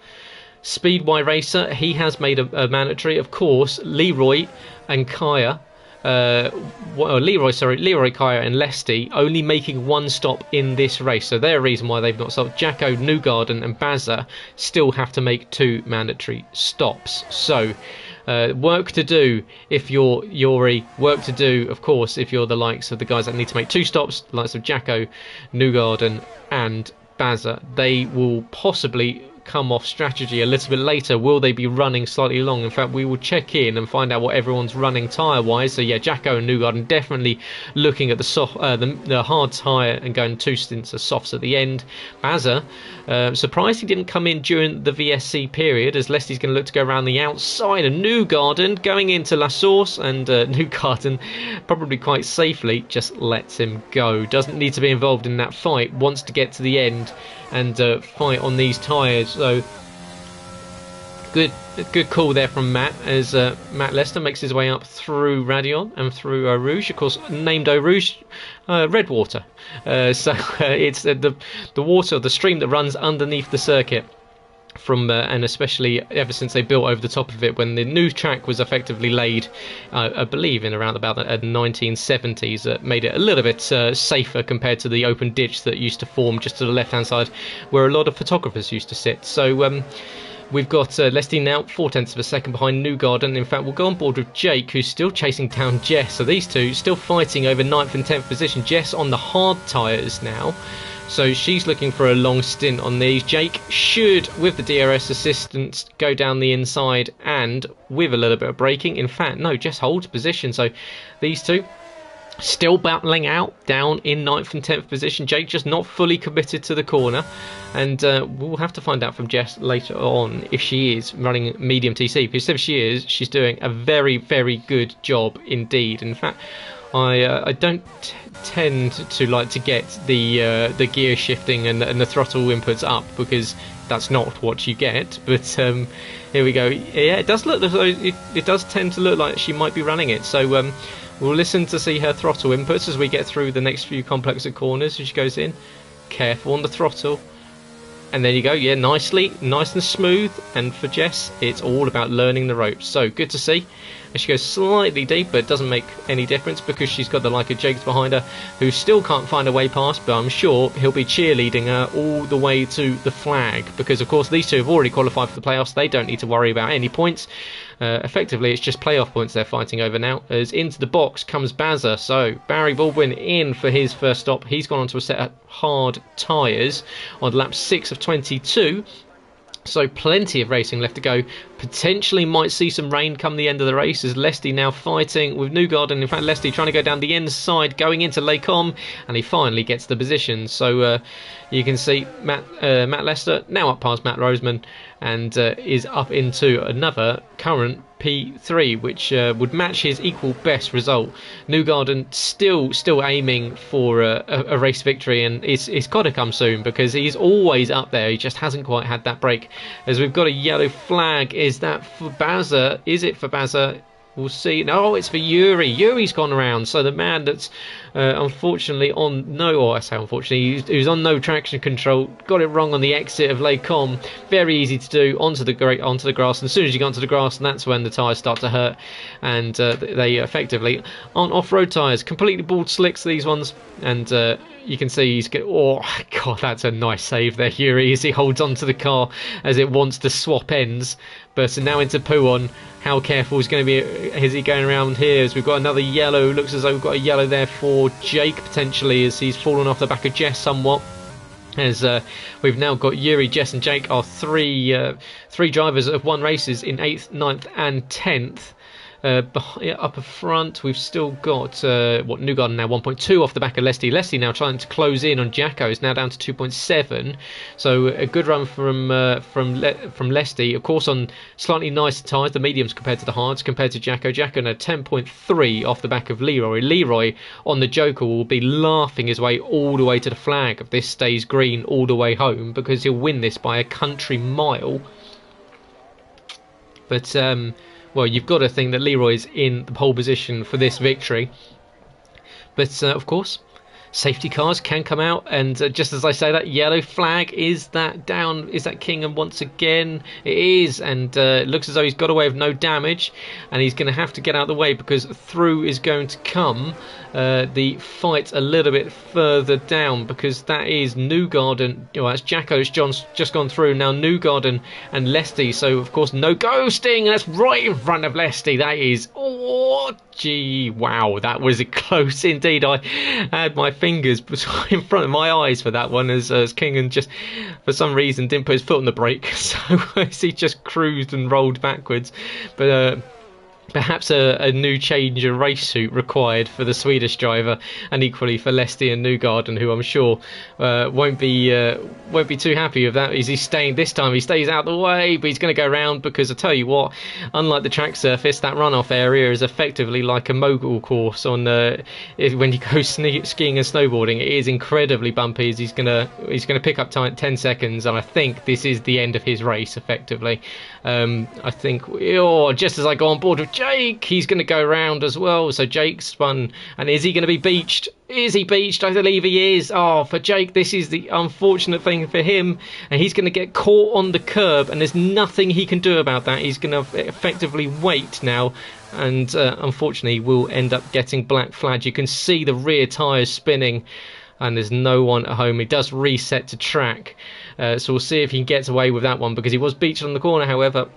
Speedway Racer, he has made a mandatory. Of course, Leroy and Kaya, Leroy, Kaya and Lesty only making one stop in this race. So they're a reason why they've not stopped. Jacko, Newgarden and Bazza still have to make 2 mandatory stops. So, work to do if you're Yuri, work to do of course if you're the likes of the guys that need to make 2 stops, the likes of Jacko, Newgarden and Bazza. They will possibly come off strategy a little bit later? Will they be running slightly long? In fact, we will check in and find out what everyone's running tyre-wise. So yeah, Jacko and Newgarden definitely looking at the hard tyre and going 2 stints of softs at the end. Bazza, surprised he didn't come in during the VSC period, as Lesty's going to look to go around the outside. And Newgarden going into La Source, and Newgarden probably quite safely just lets him go. Doesn't need to be involved in that fight, wants to get to the end and fight on these tyres. So good call there from Matt, as Matt Lester makes his way up through Radion and through Eau Rouge, of course named Eau Rouge red water. So it's the water, the stream that runs underneath the circuit. And especially ever since they built over the top of it when the new track was effectively laid, I believe in around about the 1970s, that made it a little bit safer compared to the open ditch that used to form just to the left hand side where a lot of photographers used to sit. So we've got Leslie now 0.4 of a second behind Newgarden. In fact, we'll go on board with Jake, who's still chasing down Jess. So these two still fighting over 9th and 10th position. Jess on the hard tyres now, so she's looking for a long stint on these. Jake should, with the DRS assistance, go down the inside and with a little bit of braking. In fact, no, Jess holds position. So these two still battling out down in 9th and 10th position. Jake just not fully committed to the corner, and we'll have to find out from Jess later on if she is running medium TC, because if she is, she's doing a very, very good job indeed. In fact, I don't tend to like to get the gear shifting and the throttle inputs up, because that's not what you get. But here we go. Yeah, it does look as though it does tend to look like she might be running it. So we'll listen to see her throttle inputs as we get through the next few complex of corners as she goes in. Careful on the throttle. And there you go. Yeah, nice and smooth. And for Jess, it's all about learning the ropes. So good to see. And she goes slightly deeper. It doesn't make any difference because she's got the like of Jake's behind her, who still can't find a way past, but I'm sure he'll be cheerleading her all the way to the flag, because of course these two have already qualified for the playoffs. They don't need to worry about any points. Effectively, it's just playoff points they're fighting over now. As into the box comes Bazza. So Barry Baldwin in for his first stop. He's gone on to a set of hard tyres on lap 6 of 22. So plenty of racing left to go. Potentially might see some rain come the end of the race, as Lesty now fighting with Newgarden. In fact, Lesty trying to go down the inside, going into Lacombe, and he finally gets the position. So you can see Matt Lester now up past Matt Roseman, and is up into another current P3, which would match his equal best result. Newgarden still aiming for a race victory, and it's got to come soon, because he's always up there. He just hasn't quite had that break. As we've got a yellow flag. Is that for Bazza? Is it for Bazza? We'll see. No, it's for Yuri. Yuri's gone around. So the man that's unfortunately on no, or I say unfortunately, he was on no traction control, got it wrong on the exit of Lacombe. Very easy to do, onto the grass. And as soon as you get onto the grass, and that's when the tyres start to hurt, and they effectively aren't off-road tyres. Completely bald slicks, these ones, and you can see he's get. Oh God, that's a nice save there, Yuri, as he holds onto the car as it wants to swap ends. But now into Pouon. How careful is going to be? Is he going around here? As we've got another yellow. Looks as though we've got a yellow there for Jake potentially, as he's fallen off the back of Jess somewhat. As we've now got Yuri, Jess, and Jake are three drivers that have won races in 8th, 9th, and 10th. Up front, we've still got Newgarden now 1.2 off the back of Lesty. Lesty now trying to close in on Jacko, is now down to 2.7. So a good run from Lesty. Of course, on slightly nicer tyres, the mediums compared to the hards, compared to Jacko. Jacko now 10.3 off the back of Leroy. Leroy on the Joker will be laughing his way all the way to the flag if this stays green all the way home, because he'll win this by a country mile. But well, you've got to think that Leroy's in the pole position for this victory. But, of course, safety cars can come out. And just as I say that, yellow flag, is that down? Is that King? And once again, it is. And it looks as though he's got away with no damage. And he's going to have to get out of the way, because through is going to come the fight a little bit further down, because that is Newgarden. Well, that's Jacko's just gone through. Now Newgarden and Lesty. So, of course, no ghosting. That's right in front of Lesty. That is... Oh, gee, wow. That was close indeed. I had my fingers in front of my eyes for that one, as Kingan just, for some reason, didn't put his foot on the brake, so he just cruised and rolled backwards. But perhaps a new change of race suit required for the Swedish driver, and equally for Lestie and Newgarden, who I'm sure won't be too happy with that. Is he staying this time? He stays out the way, but he's going to go round, because I tell you what, unlike the track surface, that runoff area is effectively like a mogul course on when you go skiing and snowboarding. It is incredibly bumpy. As he's gonna pick up time 10 seconds, and I think this is the end of his race effectively. I think just as I go on board with Jake, he's going to go round as well. So Jake's spun, and is he going to be beached? Is he beached? I believe he is. Oh, for Jake, this is the unfortunate thing for him, and he's going to get caught on the curb, and there's nothing he can do about that. He's going to effectively wait now, and unfortunately will end up getting black flagged. You can see the rear tyres spinning, and there's no one at home. He does reset to track, so we'll see if he gets away with that one, because he was beached on the corner. However,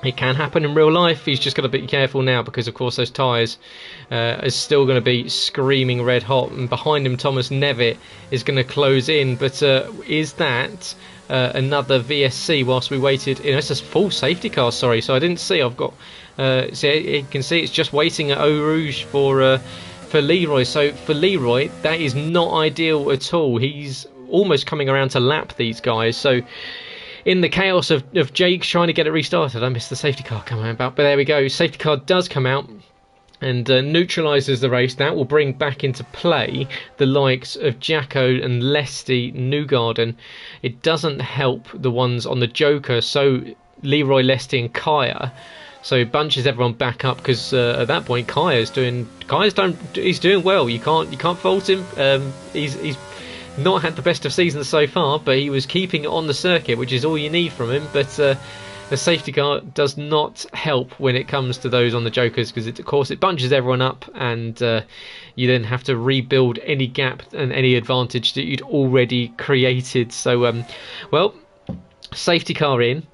it can happen in real life. He's just got to be careful now, because of course those tyres are still going to be screaming red hot, and behind him Thomas Nevitt is going to close in. But is that another VSC whilst we waited? It's a full safety car, sorry, so I didn't see. I've got so you can see it's just waiting at Eau Rouge for Leroy. So for Leroy, that is not ideal at all. He's almost coming around to lap these guys. So in the chaos of Jake trying to get it restarted, I missed the safety car coming about, but there we go. Safety car does come out and neutralises the race. That will bring back into play the likes of Jacko and Lestie Newgarden. It doesn't help the ones on the Joker, so Leroy, Lestie and Kaya. So it bunches everyone back up, because at that point he's doing well. You can't fault him. He's not had the best of seasons so far, but he was keeping it on the circuit, which is all you need from him. But the safety car does not help when it comes to those on the Jokers, because of course it bunches everyone up, and you then have to rebuild any gap and any advantage that you'd already created. So safety car in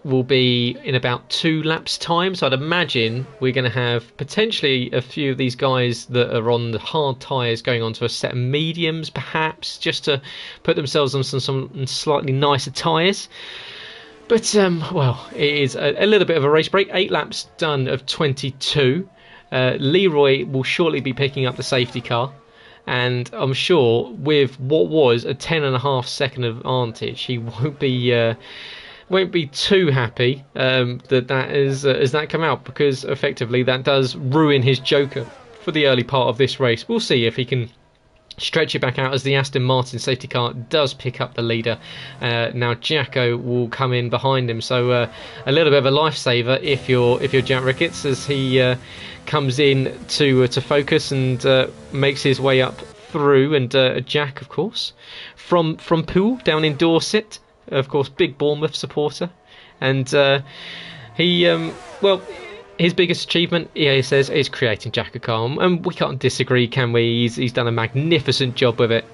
will be in about 2 laps time, so I'd imagine we're going to have potentially a few of these guys that are on the hard tyres going on to a set of mediums, perhaps, just to put themselves on some slightly nicer tyres. But it is a little bit of a race break. 8 laps done of 22. Leroy will shortly be picking up the safety car, and I'm sure with what was a 10.5 second advantage, he won't be too happy that has that come out, because effectively that does ruin his Joker for the early part of this race. We'll see if he can stretch it back out as the Aston Martin safety car does pick up the leader. Now Jacko will come in behind him, so a little bit of a lifesaver if you're Jack Ricketts, as he comes in to focus and makes his way up through. And Jack, of course, from Poole down in Dorset, of course, big Bournemouth supporter, and his biggest achievement, he says, is creating JACKOCAR, and we can't disagree, can we? He's done a magnificent job with it.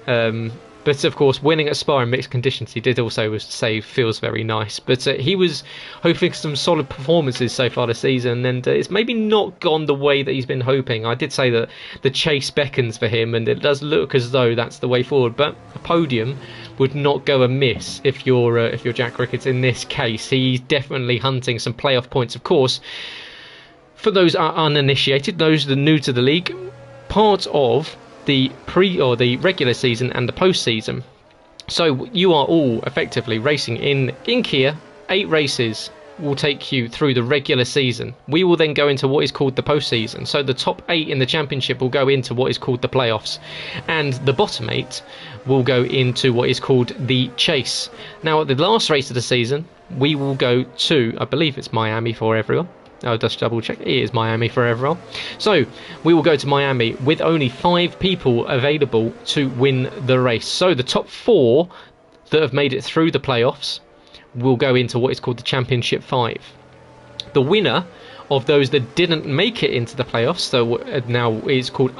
But of course, winning at Spa in mixed conditions, he did also say feels very nice. But he was hoping for some solid performances so far this season, and it's maybe not gone the way that he's been hoping. I did say that the chase beckons for him, and it does look as though that's the way forward. But a podium would not go amiss if you're Jack Ricketts in this case. He's definitely hunting some playoff points, of course. For those uninitiated, those that are new to the league, part of the the regular season and the post-season. So you are all effectively racing in Kia. 8 races will take you through the regular season. We will then go into what is called the post-season. So the top 8 in the championship will go into what is called the playoffs, and the bottom 8 will go into what is called the chase. Now, at the last race of the season, we will go to, I believe it's Miami for everyone. I'll just double check. It is Miami for everyone. So we will go to Miami with only 5 people available to win the race. So the top 4 that have made it through the playoffs will go into what is called the Championship 5. The winner of those that didn't make it into the playoffs. So now it's called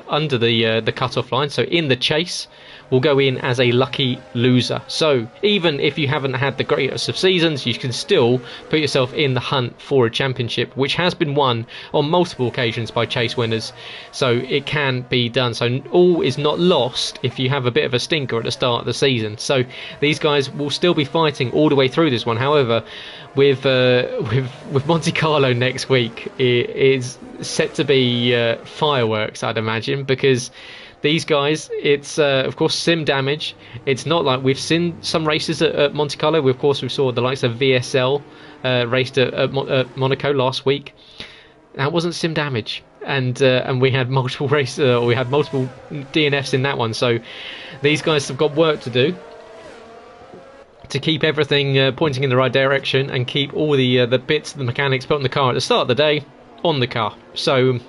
under the cutoff line. So in the chase, will go in as a lucky loser. So even if you haven't had the greatest of seasons, you can still put yourself in the hunt for a championship, which has been won on multiple occasions by chase winners. So it can be done. So all is not lost if you have a bit of a stinker at the start of the season. So these guys will still be fighting all the way through this one. However, with Monte Carlo next week, it is set to be fireworks, I'd imagine, because these guys, it's of course sim damage. It's not like we've seen some races at Monte Carlo. Of course, we saw the likes of VSL raced at Monaco last week. That wasn't sim damage, and we had multiple races, we had multiple DNFs in that one. So these guys have got work to do to keep everything pointing in the right direction and keep all the bits, the mechanics put on the car at the start of the day on the car. So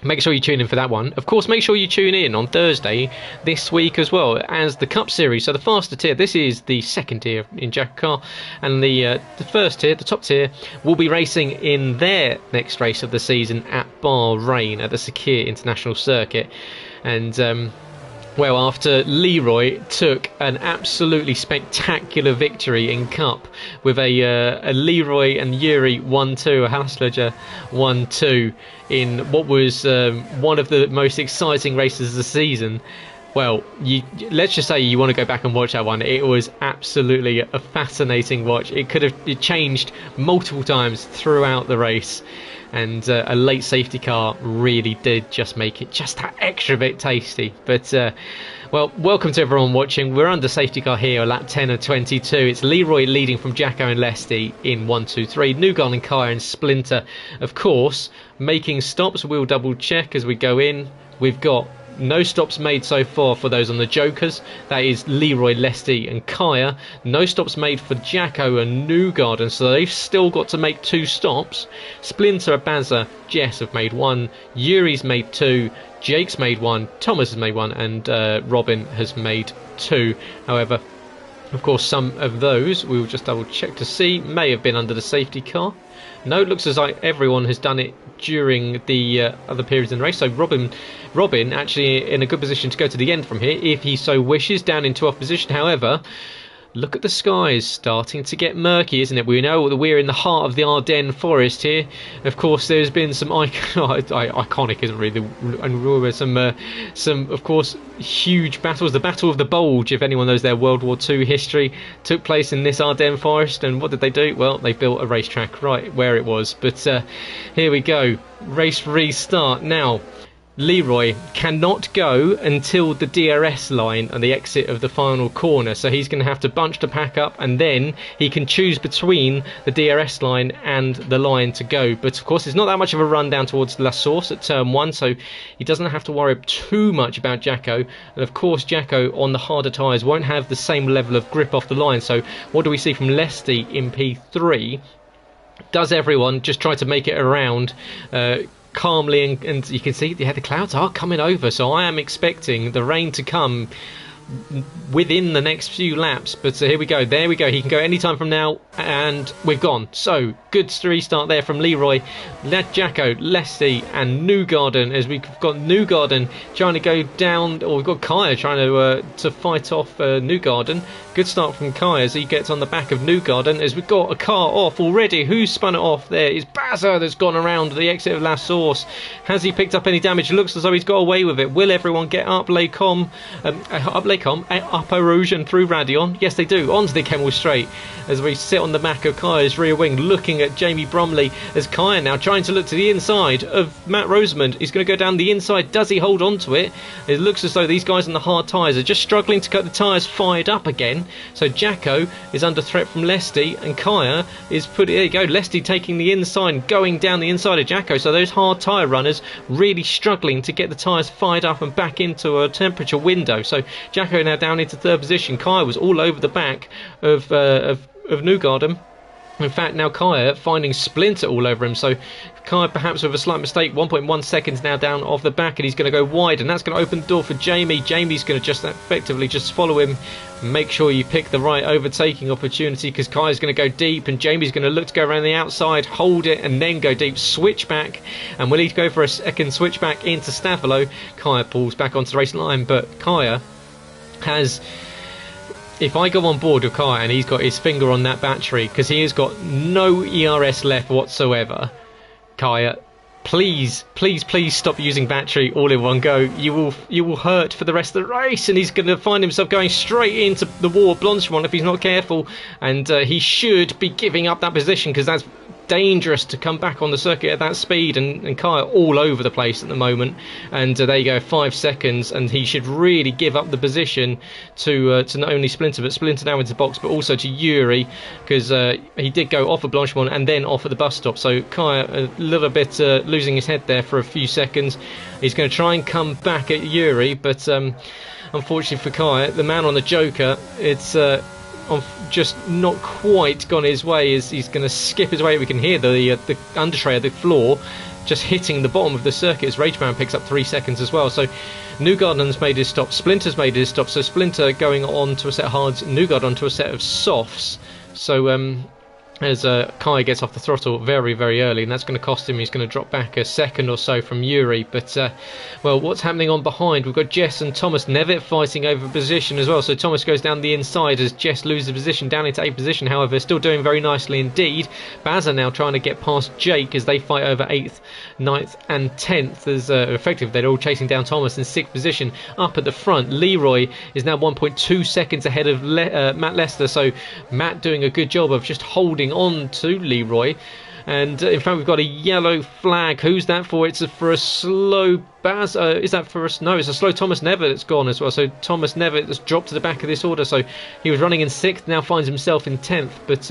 make sure you tune in for that one. Of course, make sure you tune in on Thursday this week as well as the Cup Series. So the faster tier, this is the second tier in JACKOCAR, and the first tier, the top tier, will be racing in their next race of the season at Bahrain at the Sakir International Circuit. And well, after Leroy took an absolutely spectacular victory in Cup with a Leroy and Yuri 1-2, a Haslager 1-2 in what was one of the most exciting races of the season. Well, let's just say you want to go back and watch that one. It was absolutely a fascinating watch. It changed multiple times throughout the race. And a late safety car really did just make it just that extra bit tasty. But, well, welcome to everyone watching. We're under safety car here, lap 10 of 22. It's Leroy leading from Jacko and Lesty in 1, 2, 3. Nugon and Kaya and Splinter, of course, making stops. We'll double check as we go in. We've got no stops made so far for those on the Jokers. That is Leroy, Lesty and Kaya. No stops made for Jacko and Newgarden, so they've still got to make 2 stops. Splinter, Baza, Jess have made 1. Yuri's made 2. Jake's made 1. Thomas has made 1. And Robin has made 2. However, of course, some of those, we will just double check to see, may have been under the safety car. No, it looks as though everyone has done it during the other periods in the race. So Robin actually in a good position to go to the end from here if he so wishes, down in 12th position. However, look at the skies starting to get murky, isn't it? We know that we're in the heart of the Ardennes forest here. Of course, there's been some iconic, isn't really? And some of course huge battles. The Battle of the Bulge, if anyone knows their World War II history, took place in this Ardennes forest. And what did they do? Well, they built a racetrack right where it was. But here we go. Race restart now. Leroy cannot go until the DRS line and the exit of the final corner, so he's going to have to bunch the pack up, and then he can choose between the DRS line and the line to go. But of course, it's not that much of a run down towards La Source at turn 1, so he doesn't have to worry too much about Jacko. And of course, Jacko on the harder tyres won't have the same level of grip off the line. So what do we see from Lesty in P3? Does everyone just try to make it around calmly, and you can see the clouds are coming over, so I am expecting the rain to come within the next few laps. But here we go, there we go, he can go anytime from now, and we've gone. So good restart there from Leroy, Jacko, Lesty and Newgarden, as we've got Newgarden trying to go down, or we've got Kaya trying to fight off Newgarden. Good start from Kaya as he gets on the back of Newgarden, as we've got a car off already. Who's spun it off? There is Baza that's gone around the exit of La Source. Has he picked up any damage? Looks as though he's got away with it. Will everyone get up Lecom, up Eau Rouge and through Radion? Yes, they do. Onto the Kemmel Straight as we sit on the back of Kaya's rear wing, looking at Jamie Bromley, as Kaya now trying to look to the inside of Matt Rosamond. He's going to go down the inside. Does he hold on to it? It looks as though these guys on the hard tyres are just struggling to get the tyres fired up again. So Jacko is under threat from Lesty, and Kaya is there you go, Lesty taking the inside, going down the inside of Jacko. So those hard tyre runners really struggling to get the tyres fired up and back into a temperature window. So Jacko now down into 3rd position. Kaya was all over the back of Newgarden. In fact, now Kaya finding Splinter all over him, so Kaya perhaps with a slight mistake, 1.1 seconds now down off the back, and he's going to go wide, and that's going to open the door for Jamie. Jamie's going to just effectively just follow him, make sure you pick the right overtaking opportunity, because Kaya's going to go deep, and Jamie's going to look to go around the outside, hold it, and then go deep, switch back, and will he go for a second switch back into Stavilo? Kaya pulls back onto the race line, but Kaya has... If I go on board with Kaya and he's got his finger on that battery, because he has got no ERS left whatsoever, Kaya, please stop using battery all in one go. You will hurt for the rest of the race, and he's going to find himself going straight into the wall of Blanchimont if he's not careful, and he should be giving up that position, because that's dangerous to come back on the circuit at that speed, and Kaya all over the place at the moment, and there you go, 5 seconds, and he should really give up the position to not only Splinter, but Splinter now into the box, but also to Yuri, because he did go off of Blanchimont and then off at the bus stop, so Kaya a little bit losing his head there for a few seconds. He's going to try and come back at Yuri, but unfortunately for Kaya, the man on the Joker, it's just not quite gone his way. He's going to skip his way. We can hear the undertray of the floor just hitting the bottom of the circuit as Rageman picks up 3 seconds as well. So Newgarden's made his stop, Splinter's made his stop, so Splinter going on to a set of hards, Newgarden onto a set of softs. So as Kaya gets off the throttle very, very early, and that's going to cost him. He's going to drop back a second or so from Yuri. But, well, what's happening on behind? We've got Jess and Thomas Nevitt fighting over position as well. So Thomas goes down the inside as Jess loses position down into 8th position. However, still doing very nicely indeed. Bazza now trying to get past Jake as they fight over 8th, 9th and 10th. As effectively, they're all chasing down Thomas in 6th position. Up at the front, Leroy is now 1.2 seconds ahead of Matt Lester. So Matt doing a good job of just holding on to Leroy, and in fact we've got a yellow flag. Who's that for? It's for a slow Baz. Is that for us? No, it's a slow Thomas Nevitt that's gone as well. So Thomas Nevitt has dropped to the back of this order. So he was running in 6th, now finds himself in 10th. But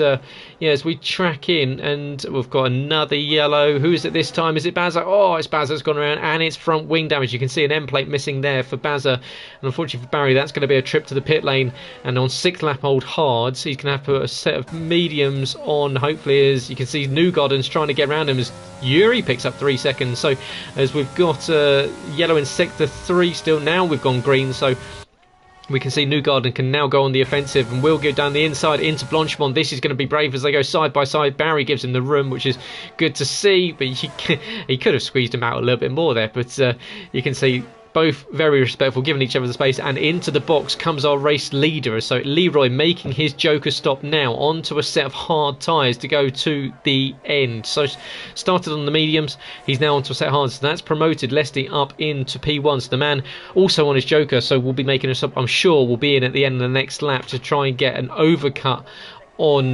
yeah, as we track in, and we've got another yellow. Who is it this time? Is it Bazza? Oh, it's Bazza that's gone around, and it's front wing damage. You can see an end plate missing there for Bazza. And unfortunately for Barry, that's going to be a trip to the pit lane. And on 6th lap old hards, he's going to have to put a set of mediums on. Hopefully, as you can see, Newgarden's trying to get around him as Yuri picks up 3 seconds. So as we've got yellow in sector 3 still, now we've gone green, so we can see Newgarden can now go on the offensive and will go down the inside into Blanchimont. This is going to be brave as they go side by side. Barry gives him the room, which is good to see, but he could have squeezed him out a little bit more there, but you can see both very respectful, giving each other the space, and into the box comes our race leader. So Leroy making his Joker stop now onto a set of hard tyres to go to the end. So started on the mediums, he's now onto a set of hards, so that's promoted Lesty up into P1. So the man also on his Joker, so we'll be making a stop, I'm sure will be in at the end of the next lap to try and get an overcut on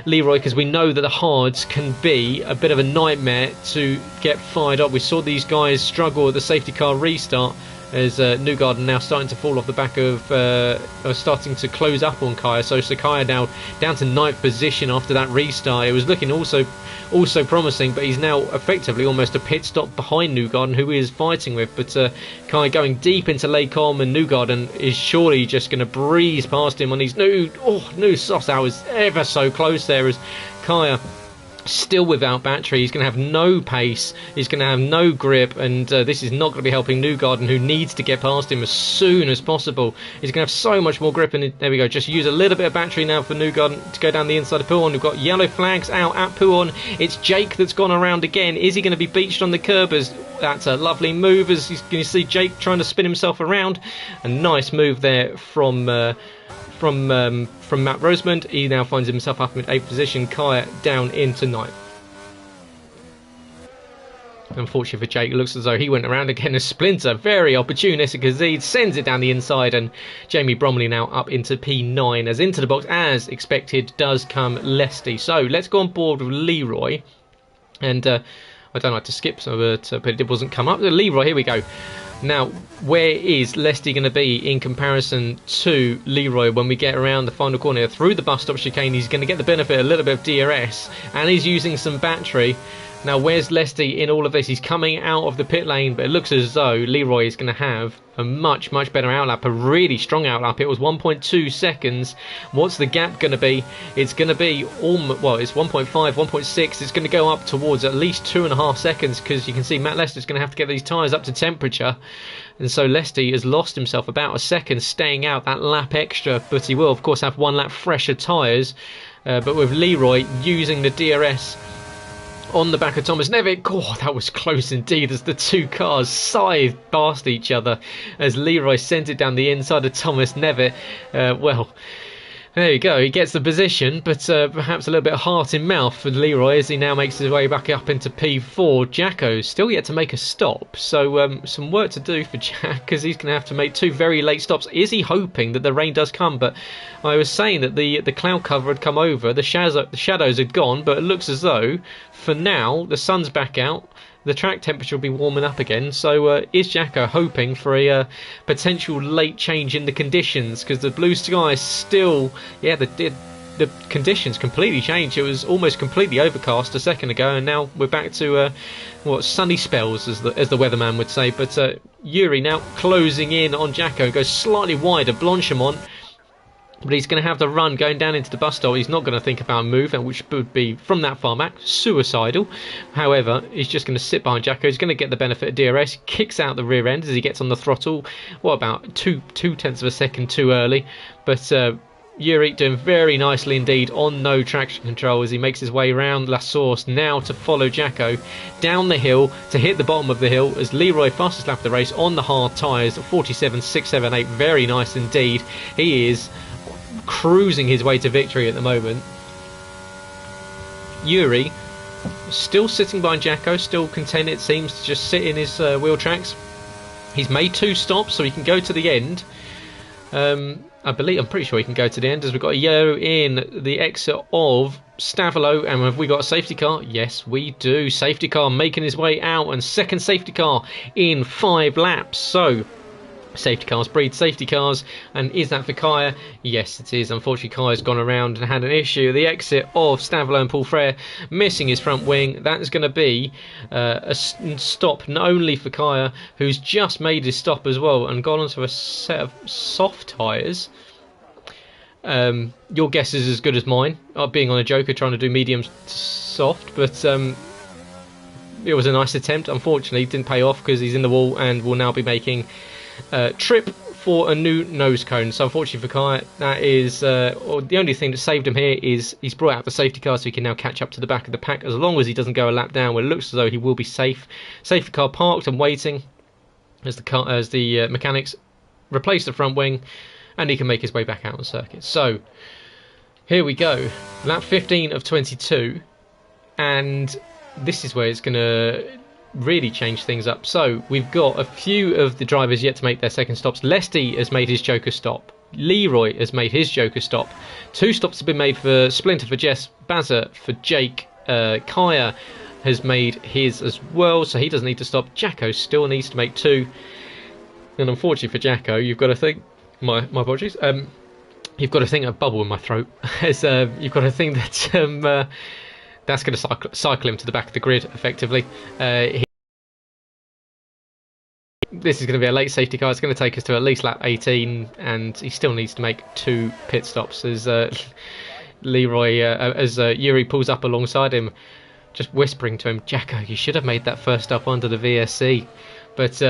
Leroy, because we know that the hards can be a bit of a nightmare to get fired up. We saw these guys struggle at the safety car restart as Newgarden now starting to fall off the back of starting to close up on Kaya. So Sakaya now down to 9th position after that restart. It was looking also promising, but he's now effectively almost a pit stop behind Newgarden, who he is fighting with. But Kaya going deep into Lacombe, and Newgarden is surely just going to breeze past him on these new softs. That was ever so close there as Kaya still without battery. He's going to have no pace, he's going to have no grip, and this is not going to be helping Newgarden, who needs to get past him as soon as possible. He's going to have so much more grip, and there we go, just use a little bit of battery now for Newgarden to go down the inside of Pouhon. We've got yellow flags out at Pouhon. It's Jake that's gone around again. Is he going to be beached on the curb? As that's a lovely move, as you can see Jake trying to spin himself around. A nice move there from Matt Rosemond. He now finds himself up in 8th position. Kaya down into 9th. Unfortunately for Jake, it looks as though he went around again as Splinter, very opportunistic as he sends it down the inside, and Jamie Bromley now up into P9 as into the box, as expected, does come Lesty. So let's go on board with Leroy, and I don't like to skip, but it wasn't come up. Leroy, here we go. Now, where is Lesty going to be in comparison to Leroy when we get around the final corner? Through the bus stop chicane, he's going to get the benefit, a little bit of DRS, and he's using some battery. Now, where's Lesty in all of this? He's coming out of the pit lane, but it looks as though Leroy is going to have a much better outlap, a really strong outlap. It was 1.2 seconds. What's the gap going to be? It's going to be well, it's 1.5, 1.6. It's going to go up towards at least 2.5 seconds, because you can see Matt Lester's going to have to get these tyres up to temperature. And so Lesty has lost himself about a second, staying out that lap extra, but he will of course have 1 lap fresher tyres. But with Leroy using the DRS on the back of Thomas Nevitt, oh, that was close indeed, as the two cars scythed past each other as Leroy sent it down the inside of Thomas Nevitt. Well, there you go, he gets the position, but perhaps a little bit of heart in mouth for Leroy as he now makes his way back up into P4. Jacko's still yet to make a stop, so some work to do for Jack, because he's going to have to make 2 very late stops. Is he hoping that the rain does come? But I was saying that the cloud cover had come over, the shadows had gone, but it looks as though, for now, the sun's back out. The track temperature will be warming up again, so is Jacko hoping for a potential late change in the conditions? Because the blue sky is still, yeah, the conditions completely changed. It was almost completely overcast a second ago, and now we're back to sunny spells, as the weatherman would say. But Yuri now closing in on Jacko, goes slightly wide of Blanchimont. But he's going to have the run going down into the bus stop. He's not going to think about a move, which would be, from that far back, suicidal. However, he's just going to sit behind Jacko. He's going to get the benefit of DRS. Kicks out the rear end as he gets on the throttle. What, about two tenths of a second too early. But Yuri doing very nicely indeed on no traction control as he makes his way around La Source, now to follow Jacko down the hill to hit the bottom of the hill as Leroy, fastest lap of the race on the hard tyres, 47.678. Very nice indeed. He is cruising his way to victory at the moment. Yuri still sitting behind Jacko, still content, it seems, to just sit in his wheel tracks. He's made 2 stops, so he can go to the end. I'm pretty sure he can go to the end, as we've got a yellow in the exit of Stavolo. And have we got a safety car? Yes, we do. Safety car making his way out, and second safety car in 5 laps. So safety cars breed safety cars, and is that for Kaya? Yes, it is. Unfortunately, Kaya's gone around and had an issue. The exit of Stavolo and Paul Frere, missing his front wing. That is going to be a stop not only for Kaya, who's just made his stop as well and gone onto a set of soft tyres. Your guess is as good as mine, being on a Joker trying to do medium to soft, but it was a nice attempt. Unfortunately, it didn't pay off because he's in the wall and will now be making trip for a new nose cone. So unfortunately for Kai, that is the only thing that saved him here is he's brought out the safety car, so he can now catch up to the back of the pack, as long as he doesn't go a lap down, where it looks as though he will be safe. Safety car parked and waiting as the mechanics replace the front wing, and he can make his way back out on circuit. So here we go, lap 15 of 22, and this is where it's going to really change things up. So we've got a few of the drivers yet to make their second stops. Lesty has made his Joker stop. Leroy has made his Joker stop. 2 stops have been made for Splinter, for Jess, Bazza, for Jake. Kaya has made his as well, so he doesn't need to stop. Jacko still needs to make 2. And unfortunately for Jacko, you've got to think, my apologies, you've got to think, a bubble in my throat, as you've got to think that that's going to cycle him to the back of the grid effectively. This is going to be a late safety car. It's going to take us to at least lap 18, and he still needs to make 2 pit stops as Yuri pulls up alongside him, just whispering to him, Jacko, you should have made that first stop under the VSC. But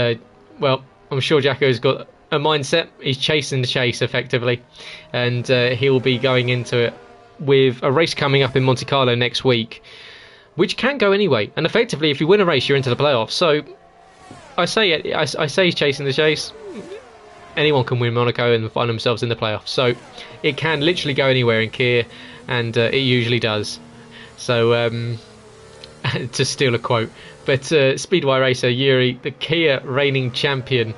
well, I'm sure Jacko's got a mindset. He's chasing the chase effectively, and he'll be going into it with a race coming up in Monte Carlo next week, which can go anyway. And effectively, if you win a race, you're into the playoffs. So I say he's chasing the chase. Anyone can win Monaco and find themselves in the playoffs. So it can literally go anywhere in Kia, and it usually does. So to steal a quote, but Speedway racer Yuri, the Kia reigning champion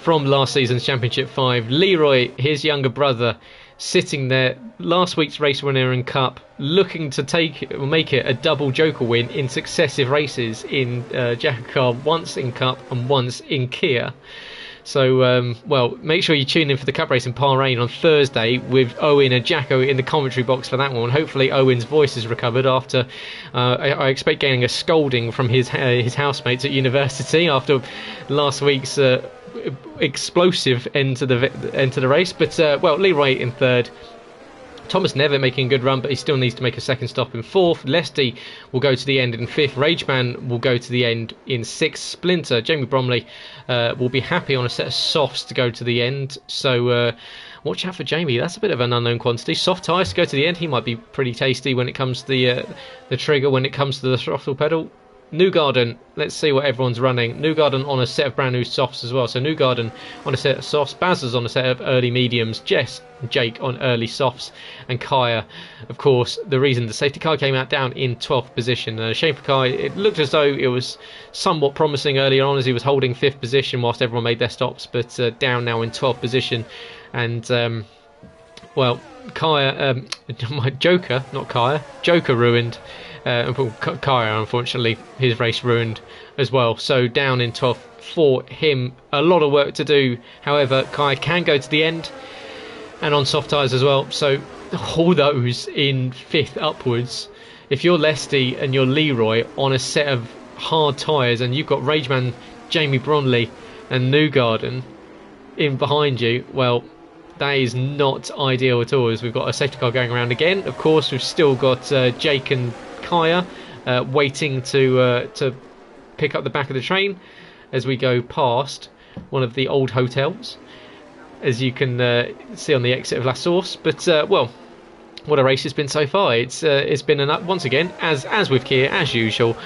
from last season's Championship 5. Leroy, his younger brother, sitting there, last week's race winner in Cup, looking to make it a double Joker win in successive races in JACKOCAR, once in Cup and once in Kia. So, well, make sure you tune in for the Cup race in Bahrain on Thursday with Owen and Jacko in the commentary box for that one. Hopefully Owen's voice is recovered after, I expect, getting a scolding from his housemates at university after last week's explosive end to the race. But, well, Leroy in third. Thomas Nevitt making a good run, but he still needs to make a second stop in fourth. Lesty will go to the end in fifth. Rageman will go to the end in sixth. Splinter, Jamie Bromley, will be happy on a set of softs to go to the end. So watch out for Jamie. That's a bit of an unknown quantity. Soft tyres to go to the end. He might be pretty tasty when it comes to the trigger, when it comes to the throttle pedal. Newgarden, let's see what everyone's running. Newgarden on a set of brand new softs as well. So Newgarden on a set of softs, Bazza's on a set of early mediums, Jess and Jake on early softs, and Kaya, of course, the reason the safety car came out down in 12th position. Shame for Kaya. It looked as though it was somewhat promising earlier on as he was holding 5th position whilst everyone made their stops, but down now in 12th position. And well, Kaya, my Joker, not Kaya, Joker ruined. Kaya, unfortunately, his race ruined as well. So down in 12th for him. A lot of work to do. However, Kaya can go to the end and on soft tyres as well. So all those in 5th upwards. If you're Lesty and you're Leroy on a set of hard tyres and you've got Rageman, Jamie Bromley and Newgarden in behind you, well, that is not ideal at all, as we've got a safety car going around again. Of course, we've still got Jake and Kaya waiting to pick up the back of the train as we go past one of the old hotels, as you can see on the exit of La Source. But well, what a race it's been so far. It's been once again, as with Kia, as usual,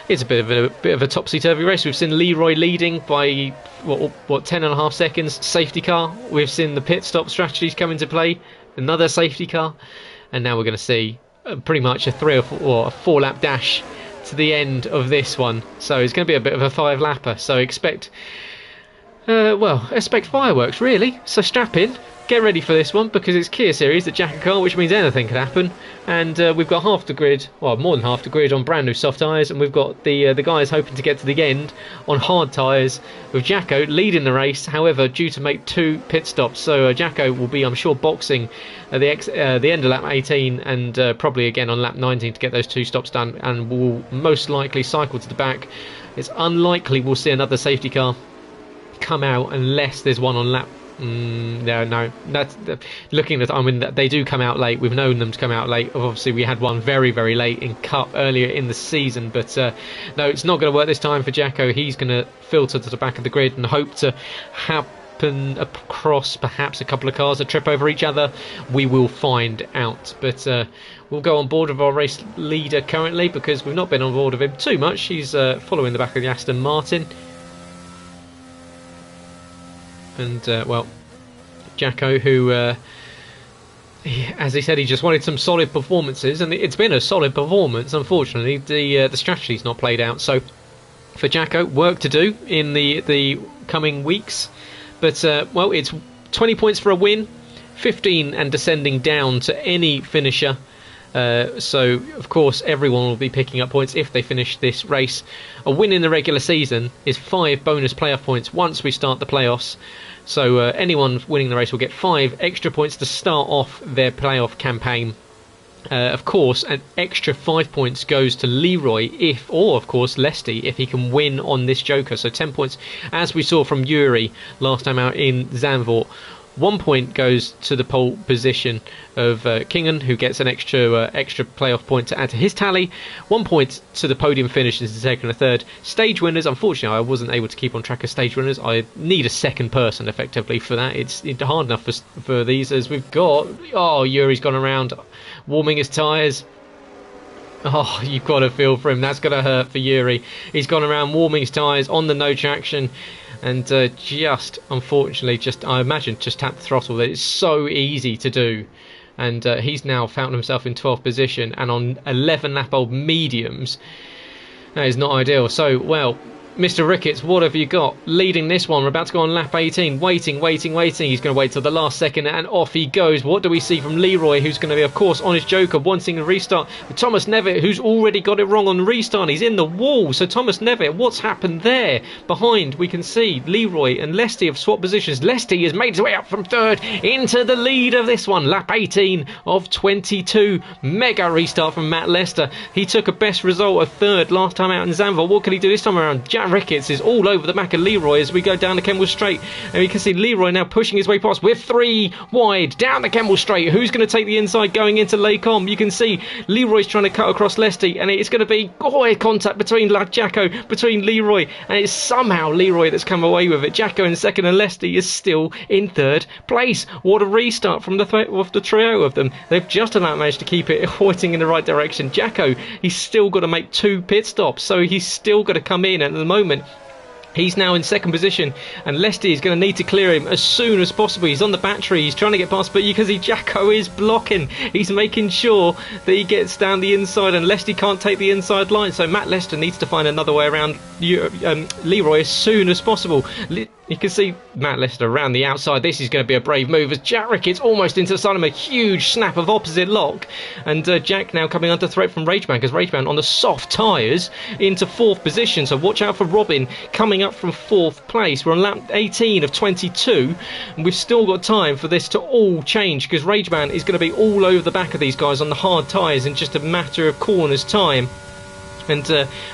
it's a bit of a topsy-turvy race. We've seen Leroy leading by what 10.5 seconds. Safety car. We've seen the pit stop strategies come into play. Another safety car, and now we're going to see pretty much a 3 or a 4 lap dash to the end of this one. So it's going to be a bit of a 5-lapper. So expect fireworks really. So strap in, get ready for this one, because it's Kia Series at JACKOCAR, which means anything could happen. And we've got half the grid, well, more than half the grid on brand new soft tyres, and we've got the guys hoping to get to the end on hard tyres, with Jacko leading the race, however, due to make 2 pit stops. So Jacko will be, I'm sure, boxing at the end of lap 18 and probably again on lap 19 to get those 2 stops done, and will most likely cycle to the back. It's unlikely we'll see another safety car come out unless there's one on lap. No, that's looking at. I mean, they do come out late. We've known them to come out late. Obviously, we had one very, very late in Cup earlier in the season, but no, it's not going to work this time for Jacko. He's going to filter to the back of the grid and hope to happen across perhaps a couple of cars that trip over each other. We will find out, but we'll go on board with our race leader currently, because we've not been on board with him too much. He's following the back of the Aston Martin. And, well, Jacko, who, as he said, he just wanted some solid performances, and it's been a solid performance. Unfortunately, the strategy's not played out. So, for Jacko, work to do in the coming weeks. But, well, it's 20 points for a win, 15 and descending down to any finisher. So, of course, everyone will be picking up points if they finish this race. A win in the regular season is 5 bonus playoff points once we start the playoffs. So anyone winning the race will get 5 extra points to start off their playoff campaign. Of course, an extra 5 points goes to Leroy or of course Lesty, if he can win on this Joker. So 10 points, as we saw from Yuri last time out in Zandvoort. 1 point goes to the pole position of Kingen, who gets an extra playoff point to add to his tally. 1 point to the podium finishes, the second and third. Stage winners, unfortunately, I wasn't able to keep on track of stage winners. I need a second person, effectively, for that. It's hard enough for these, as we've got... Oh, Yuri's gone around warming his tyres. Oh, you've got to feel for him. That's going to hurt for Yuri. He's gone around warming his tyres on the no traction. And just, unfortunately, I imagine, just tap the throttle. It's so easy to do. And he's now found himself in 12th position and on 11 lap old mediums. That is not ideal. So, well, Mr. Ricketts, what have you got? Leading this one. We're about to go on lap 18. Waiting. He's going to wait till the last second, and off he goes. What do we see from Leroy, who's going to be, of course, on his Joker, wanting a restart? But Thomas Nevitt, who's already got it wrong on restart. He's in the wall. So Thomas Nevitt, what's happened there? Behind, we can see Leroy and Lesty have swapped positions. Lesty has made his way up from third into the lead of this one. Lap 18 of 22. Mega restart from Matt Lester. He took a best result of third last time out in Zandvoort. What can he do this time around? Jack Ricketts is all over the back of Leroy as we go down the Kemble Straight, and we can see Leroy now pushing his way past with 3 wide down the Kemble Straight. Who's going to take the inside going into Lacombe? You can see Leroy's trying to cut across Lesty, and it's going to be contact between Jacko, between Leroy, and it's somehow Leroy that's come away with it. Jacko in second, and Lesty is still in third place. What a restart from the trio of them. They've just about managed to keep it pointing in the right direction. Jacko, he's still got to make 2 pit stops, so he's still got to come in, and at the moment he's now in second position, and Lesty is going to need to clear him as soon as possible. He's on the battery, he's trying to get past, but you can see Jacko is blocking. He's making sure that he gets down the inside, and Lesty can't take the inside line, so Matt Lester needs to find another way around Leroy as soon as possible. You can see Matt Lester around the outside. This is going to be a brave move as Jack Ricketts almost into the side of him. A huge snap of opposite lock. And Jack now coming under threat from Rageman, because Rageman on the soft tyres into 4th position. So watch out for Robin coming up from 4th place. We're on lap 18 of 22. And we've still got time for this to all change, because Rageman is going to be all over the back of these guys on the hard tyres in just a matter of corners time. And,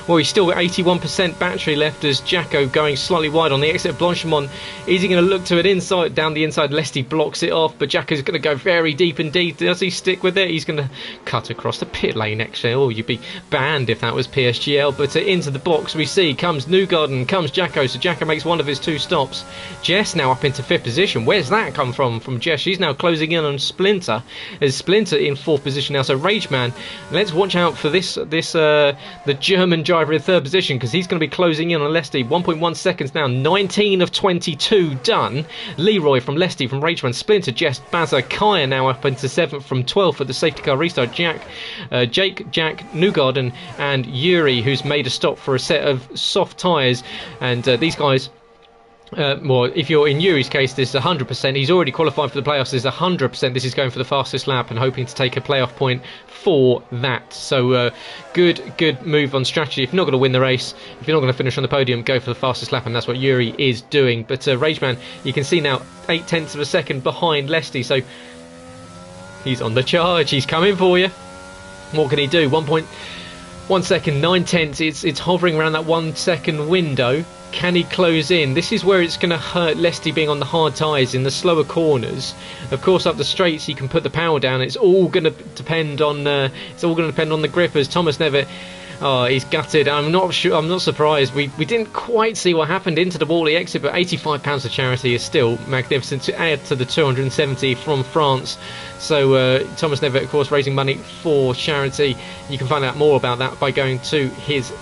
well, he's still got 81% battery left as Jacko going slightly wide on the exit of Blanchimont. Is he going to look to it inside, down the inside? Lesty blocks it off, but Jacko's going to go very deep indeed. Does he stick with it? He's going to cut across the pit lane, actually. Oh, you'd be banned if that was PSGL. But into the box we see comes Newgarden, comes Jacko. So Jacko makes one of his 2 stops. Jess now up into 5th position. Where's that come from Jess? She's now closing in on Splinter. There's Splinter in 4th position now. So Rageman, let's watch out for the German driver in 3rd position, because he's going to be closing in on Lesty. 1.1 seconds now. 19 of 22 done. Leroy from Lesty, from Rageman, Splinter, Jess, Bazza, Kaya now up into 7th from 12th at the safety car restart. Jack, Newgarden, and Yuri, who's made a stop for a set of soft tyres. And these guys, well, if you're in Yuri's case, this is 100%. He's already qualified for the playoffs. This is 100%. This is going for the fastest lap and hoping to take a playoff point for that. So good move on strategy. If you're not going to win the race, if you're not going to finish on the podium, go for the fastest lap, and that's what Yuri is doing. But Rageman, you can see now 0.8 of a second behind Lesty, so he's on the charge. He's coming for you. What can he do? 1.1 second, 0.9. It's hovering around that 1 second window. Can he close in? This is where it's going to hurt Lesty being on the hard tyres in the slower corners. Of course, up the straights he can put the power down. It's all going to depend on the grippers. Thomas Nevitt, he's gutted. I'm not surprised. We didn't quite see what happened into the Wally exit, but £85 of charity is still magnificent to add to the 270 from France. So Thomas Nevitt, of course, raising money for charity. You can find out more about that by going to his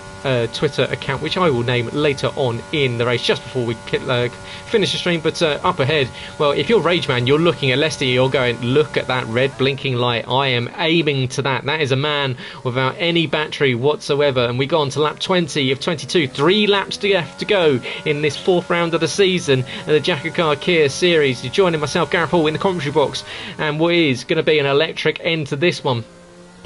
Twitter account, which I will name later on in the race, just before we finish the stream. But up ahead, well, if you're Rageman, you're looking at Lesty, you're going, look at that red blinking light. I am aiming to that. That is a man without any battery whatsoever. And we go on to lap 20 of 22. 3 laps left to go in this 4th round of the season of the JACKOCAR Kia Series. You're joining myself, Gareth Hall, in the commentary box, and what is going to be an electric end to this one,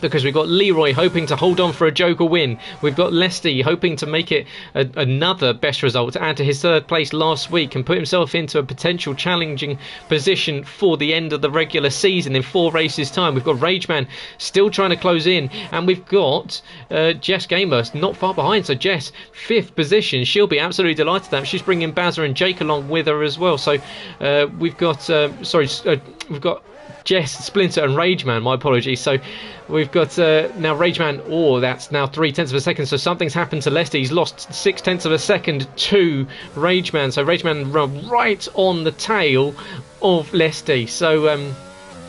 because we've got Leroy hoping to hold on for a Joker win. We've got Lesty hoping to make it another best result to add to his 3rd place last week and put himself into a potential challenging position for the end of the regular season in 4 races time. We've got Rageman still trying to close in, and we've got Jess Gamer not far behind. So Jess, 5th position. She'll be absolutely delighted with that. She's bringing Bazza and Jake along with her as well. So we've got Jess, Splinter and Rageman, my apologies. So we've got now Rageman, that's now 0.3 of a second, so something's happened to Lesty. He's lost 0.6 of a second to Rageman, so Rageman run right on the tail of Lesty. So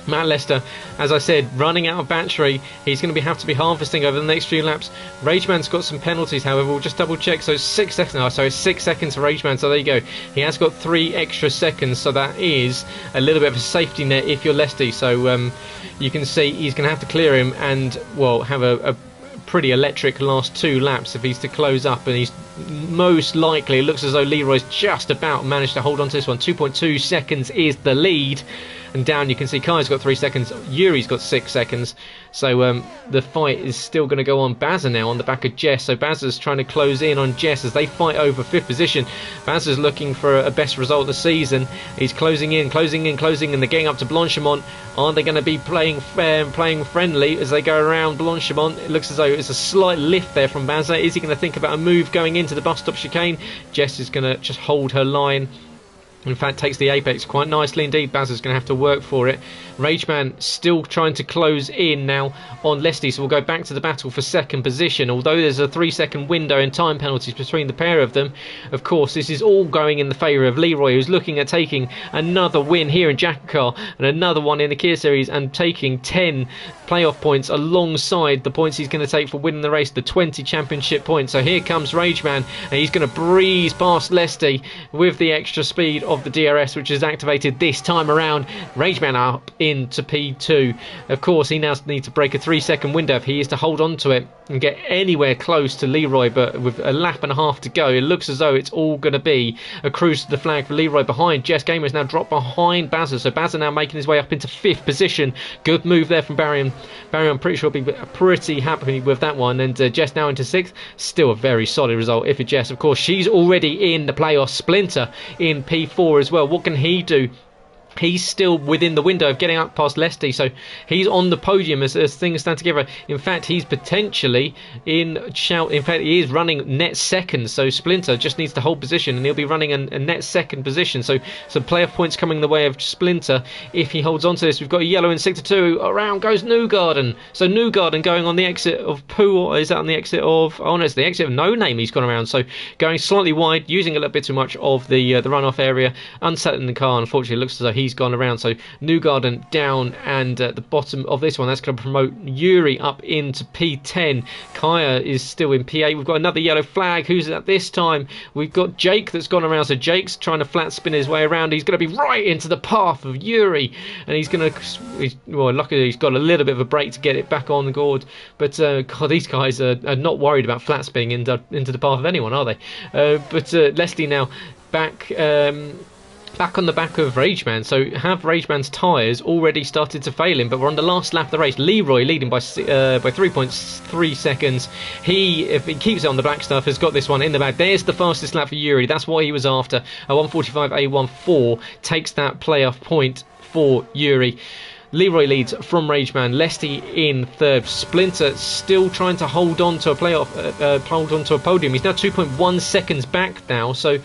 Matt Lester, as I said, running out of battery. He's going to have to be harvesting over the next few laps. Rageman's got some penalties, however. We'll just double check. So 6 seconds. Oh, so it's 6 seconds for Rageman. So there you go. He has got 3 extra seconds. So that is a little bit of a safety net if you're Lesty. So you can see he's going to have to clear him and, well, have a pretty electric last 2 laps if he's to close up, and he's most likely, it looks as though Leroy's just about managed to hold on to this one. 2.2 seconds is the lead. And down you can see Kai's got 3 seconds, Yuri's got 6 seconds. So the fight is still going to go on. Bazza now on the back of Jess. So Bazza's trying to close in on Jess as they fight over 5th position. Bazza's looking for a best result of the season. He's closing in, and they're getting up to Blanchimont. Are they going to be playing fair and playing friendly as they go around Blanchimont? It looks as though it's a slight lift there from Bazza. Is he going to think about a move going into the bus stop chicane? Jess is going to just hold her line. In fact, takes the apex quite nicely indeed. Bazza's going to have to work for it. Rageman still trying to close in now on Leslie, so we'll go back to the battle for 2nd position. Although there's a 3-second window and time penalties between the pair of them, of course, this is all going in the favour of Leroy, who's looking at taking another win here in JACKOCAR and another one in the Kia Series, and taking 10 playoff points alongside the points he's going to take for winning the race, the 20 championship points. So here comes Rageman, and he's going to breeze past Leslie with the extra speed of the DRS, which is activated this time around. Rageman up into P2. Of course, he now needs to break a 3-second window if he is to hold on to it and get anywhere close to Leroy, but with a lap and a half to go, it looks as though it's all going to be a cruise to the flag for Leroy behind. Jess Gamer has now dropped behind Bazza, so Bazza now making his way up into 5th position. Good move there from Barry. I'm pretty sure will be pretty happy with that one, and Jess now into 6th. Still a very solid result if it's Jess. Of course, she's already in the playoffs. Splinter in P4 as well. What can he do? He's still within the window of getting up past Lesty, so he's on the podium as things stand together. In fact, he's potentially in shout. In fact, he is running net second, so Splinter just needs to hold position, and he'll be running a net second position. So some playoff points coming the way of Splinter if he holds on to this. We've got a yellow in sector 2. Around goes Newgarden. So Newgarden going on the exit of Pooh, or is that on the exit of? Oh no, it's the exit of No Name. He's gone around, so going slightly wide, using a little bit too much of the runoff area, unsettling the car. Unfortunately, it looks as though he's gone around, so Newgarden down, and at the bottom of this one, that's going to promote Yuri up into P10. Kaya is still in P8. We've got another yellow flag. Who's at this time? We've got Jake that's gone around, so Jake's trying to flat spin his way around. He's going to be right into the path of Yuri, and he's going to, well, luckily he's got a little bit of a break to get it back on the board, but God, these guys are not worried about flat spinning into the path of anyone, are they? But Leslie now back on the back of Rageman, so have Rageman's tyres already started to fail him, but we're on the last lap of the race. Leroy leading by 3.3 seconds. He, if he keeps it on the black stuff, has got this one in the bag. There's the fastest lap for Yuri. That's what he was after. A 1:45.814 takes that playoff point for Yuri. Leroy leads from Rageman. Lesty in 3rd. Splinter still trying to hold on to a hold on to a podium. He's now 2.1 seconds back now, so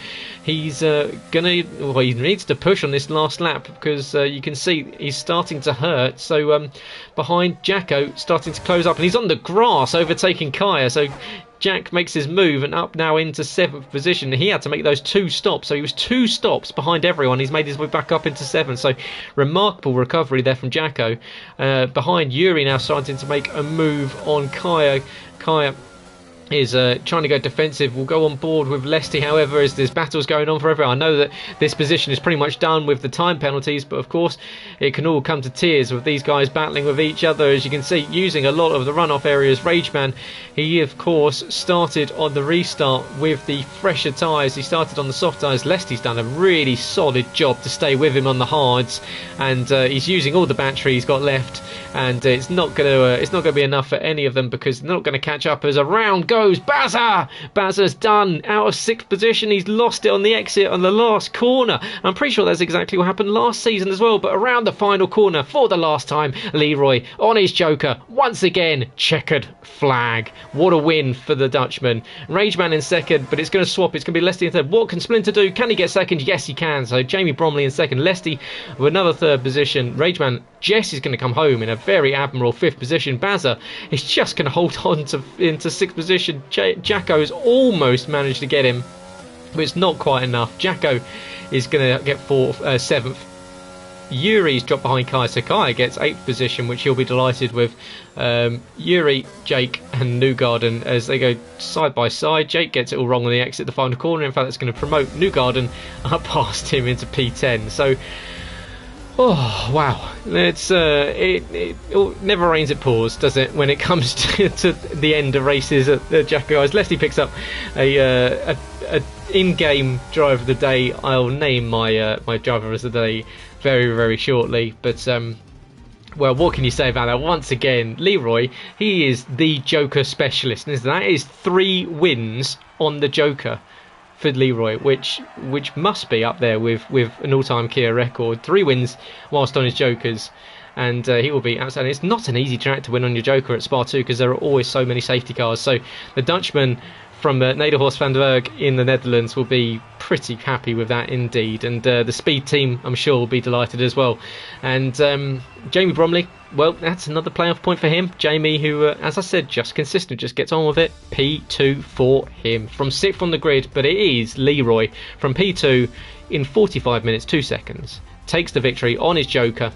he's he needs to push on this last lap, because you can see he's starting to hurt. So behind Jacko, starting to close up, and he's on the grass overtaking Kaya. So Jack makes his move and up now into 7th position. He had to make those 2 stops, so he was 2 stops behind everyone. He's made his way back up into 7th, so remarkable recovery there from Jacko. Behind Yuri now starting to make a move on Kaya. Kaya is trying to go defensive. Will go on board with Lesty, however, as there's battles going on forever. I know that this position is pretty much done with the time penalties, but of course it can all come to tears with these guys battling with each other. As you can see, using a lot of the runoff areas. Rageman, he of course started on the restart with the fresher tyres. He started on the soft tyres. Lesty's done a really solid job to stay with him on the hards, and he's using all the battery he's got left, and it's not going to be enough for any of them, because they're not going to catch up as a round goes Bazza. Bazza's done out of 6th position. He's lost it on the exit on the last corner. I'm pretty sure that's exactly what happened last season as well, but around the final corner for the last time, Leroy on his joker once again. Checkered flag. What a win for the Dutchman. Rageman in 2nd, but it's going to swap. It's going to be Lesty in 3rd. What can Splinter do? Can he get 2nd? Yes, he can. So Jamie Bromley in 2nd. Lesty with another 3rd position. Rageman, Jess is going to come home in a very admirable 5th position. Bazza is just going to hold on into 6th position. Jacko's almost managed to get him, but it's not quite enough. Jacko is going to get 7th. Yuri's dropped behind Kai, so Kai gets 8th position, which he'll be delighted with. Yuri, Jake and Newgarden as they go side by side. Jake gets it all wrong on the exit, the final corner. In fact, that's going to promote Newgarden up past him into P10. So Oh wow! It never rains at pause, does it? When it comes to the end of races at the JACKOCAR, Leslie picks up a in-game driver of the day. I'll name my my driver of the day very shortly. But well, what can you say about that? Once again, Leroy, he is the Joker specialist. And that is 3 wins on the Joker for Leroy, which must be up there with an all-time Kia record. 3 wins whilst on his Jokers, and he will be outstanding. It's not an easy track to win on your Joker at Spa 2 because there are always so many safety cars. So the Dutchman from Nederhorst van der Berg in the Netherlands will be pretty happy with that indeed, and the speed team I'm sure will be delighted as well. And Jamie Bromley, well, that's another playoff point for him. Jamie, who as I said, just consistent, just gets on with it. P2 for him from 6th on the grid, but it is Leroy from P2 in 45 minutes 2 seconds, takes the victory on his Joker.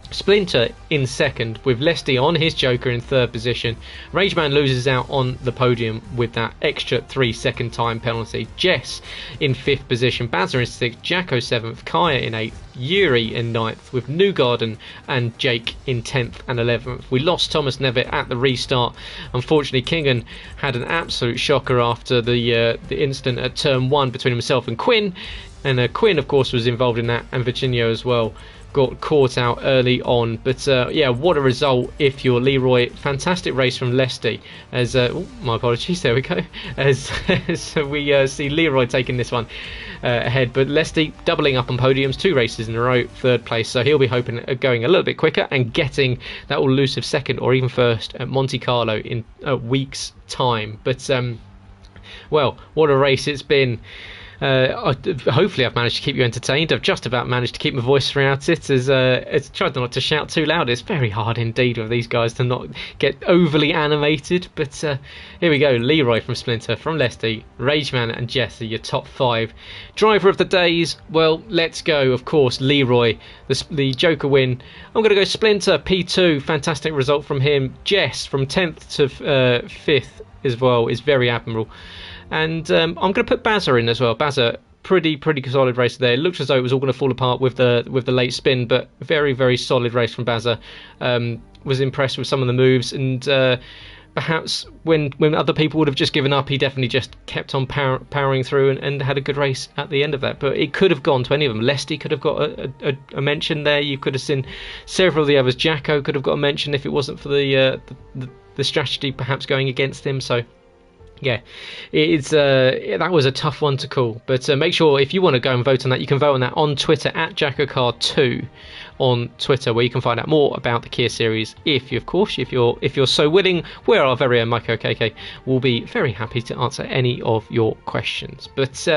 Splinter in 2nd with Lesty on his Joker in 3rd position. Rageman loses out on the podium with that extra 3-second time penalty. Jess in 5th position, Bazza in 6th, Jacko 7th, Kaya in 8th, Yuri in 9th, with Newgarden and Jake in 10th and 11th. We lost Thomas Nevitt at the restart. Unfortunately, Kingan had an absolute shocker after the incident at turn 1 between himself and Quinn. And Quinn, of course, was involved in that, and Virginia as well. Got caught out early on, but yeah, what a result if you're Leroy. Fantastic race from Lesty, as my apologies, there we go, as we see Leroy taking this one ahead, but Lesty doubling up on podiums, 2 races in a row, 3rd place, so he'll be hoping at going a little bit quicker and getting that elusive 2nd or even 1st at Monte Carlo in a week's time. But well, what a race it's been. Hopefully I've managed to keep you entertained. I've just about managed to keep my voice throughout it, as tried not to shout too loud. It's very hard indeed with these guys to not get overly animated, but here we go. Leroy from Splinter, from Lesty, Rageman and Jesse, your top 5. Driver of the days, well, let's go, of course, Leroy, the Joker win. I'm going to go Splinter, P2, fantastic result from him. Jess from 10th to 5th as well is very admirable. And I'm going to put Bazza in as well. Bazza, pretty solid race there. It looked as though it was all going to fall apart with the late spin, but very solid race from Bazza. Was impressed with some of the moves, and perhaps when other people would have just given up, he definitely just kept on powering through and had a good race at the end of that. But it could have gone to any of them. Lesty could have got a mention there. You could have seen several of the others. Jacko could have got a mention if it wasn't for the strategy perhaps going against him. So yeah, it's that was a tough one to call, but make sure if you want to go and vote on that, you can vote on that on Twitter at JACKOCAR2 on Twitter, where you can find out more about the Kia series. If you're so willing, where our very own Mike O'Kk will be very happy to answer any of your questions. But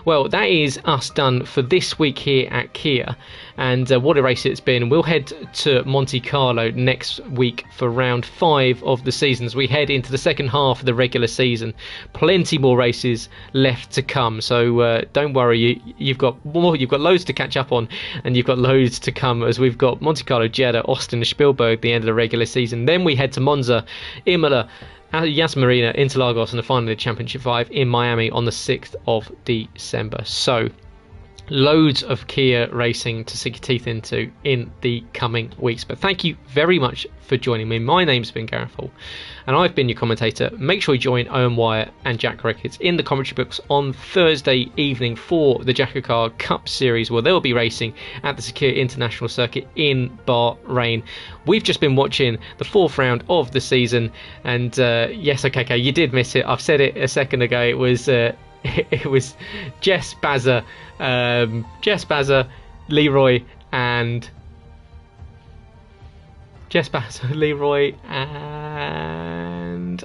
well, that is us done for this week here at Kia, and what a race it's been. We'll head to Monte Carlo next week for round 5 of the season as we head into the second half of the regular season. Plenty more races left to come, so don't worry, you've got loads to catch up on, and you've got loads to come, as we've got Monte Carlo, Jeddah, Austin, Spielberg, the end of the regular season. Then we head to Monza, Imola, Yas Marina, Interlagos, and the final of Championship 5 in Miami on the 6th of December. So loads of Kia racing to sink your teeth into in the coming weeks. But thank you very much for joining me. My name's been Gareth Hall, and I've been your commentator. Make sure you join Owen Wyatt and Jack Ricketts in the commentary books on Thursday evening for the JACKOCAR Cup Series, where they'll be racing at the Secure International Circuit in Bahrain. We've just been watching the 4th round of the season, and yes, okay, you did miss it. I've said it a second ago. It was Jess Bazza, Leroy, and Jess Bazza, Leroy, and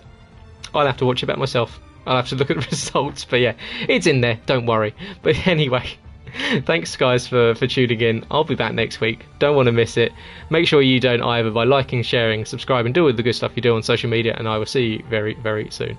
I'll have to watch it back myself. I'll have to look at the results, but yeah, it's in there, don't worry. But anyway, thanks guys for tuning in. I'll be back next week. Don't want to miss it. Make sure you don't either by liking, sharing, subscribing, do all the good stuff you do on social media, and I will see you very soon.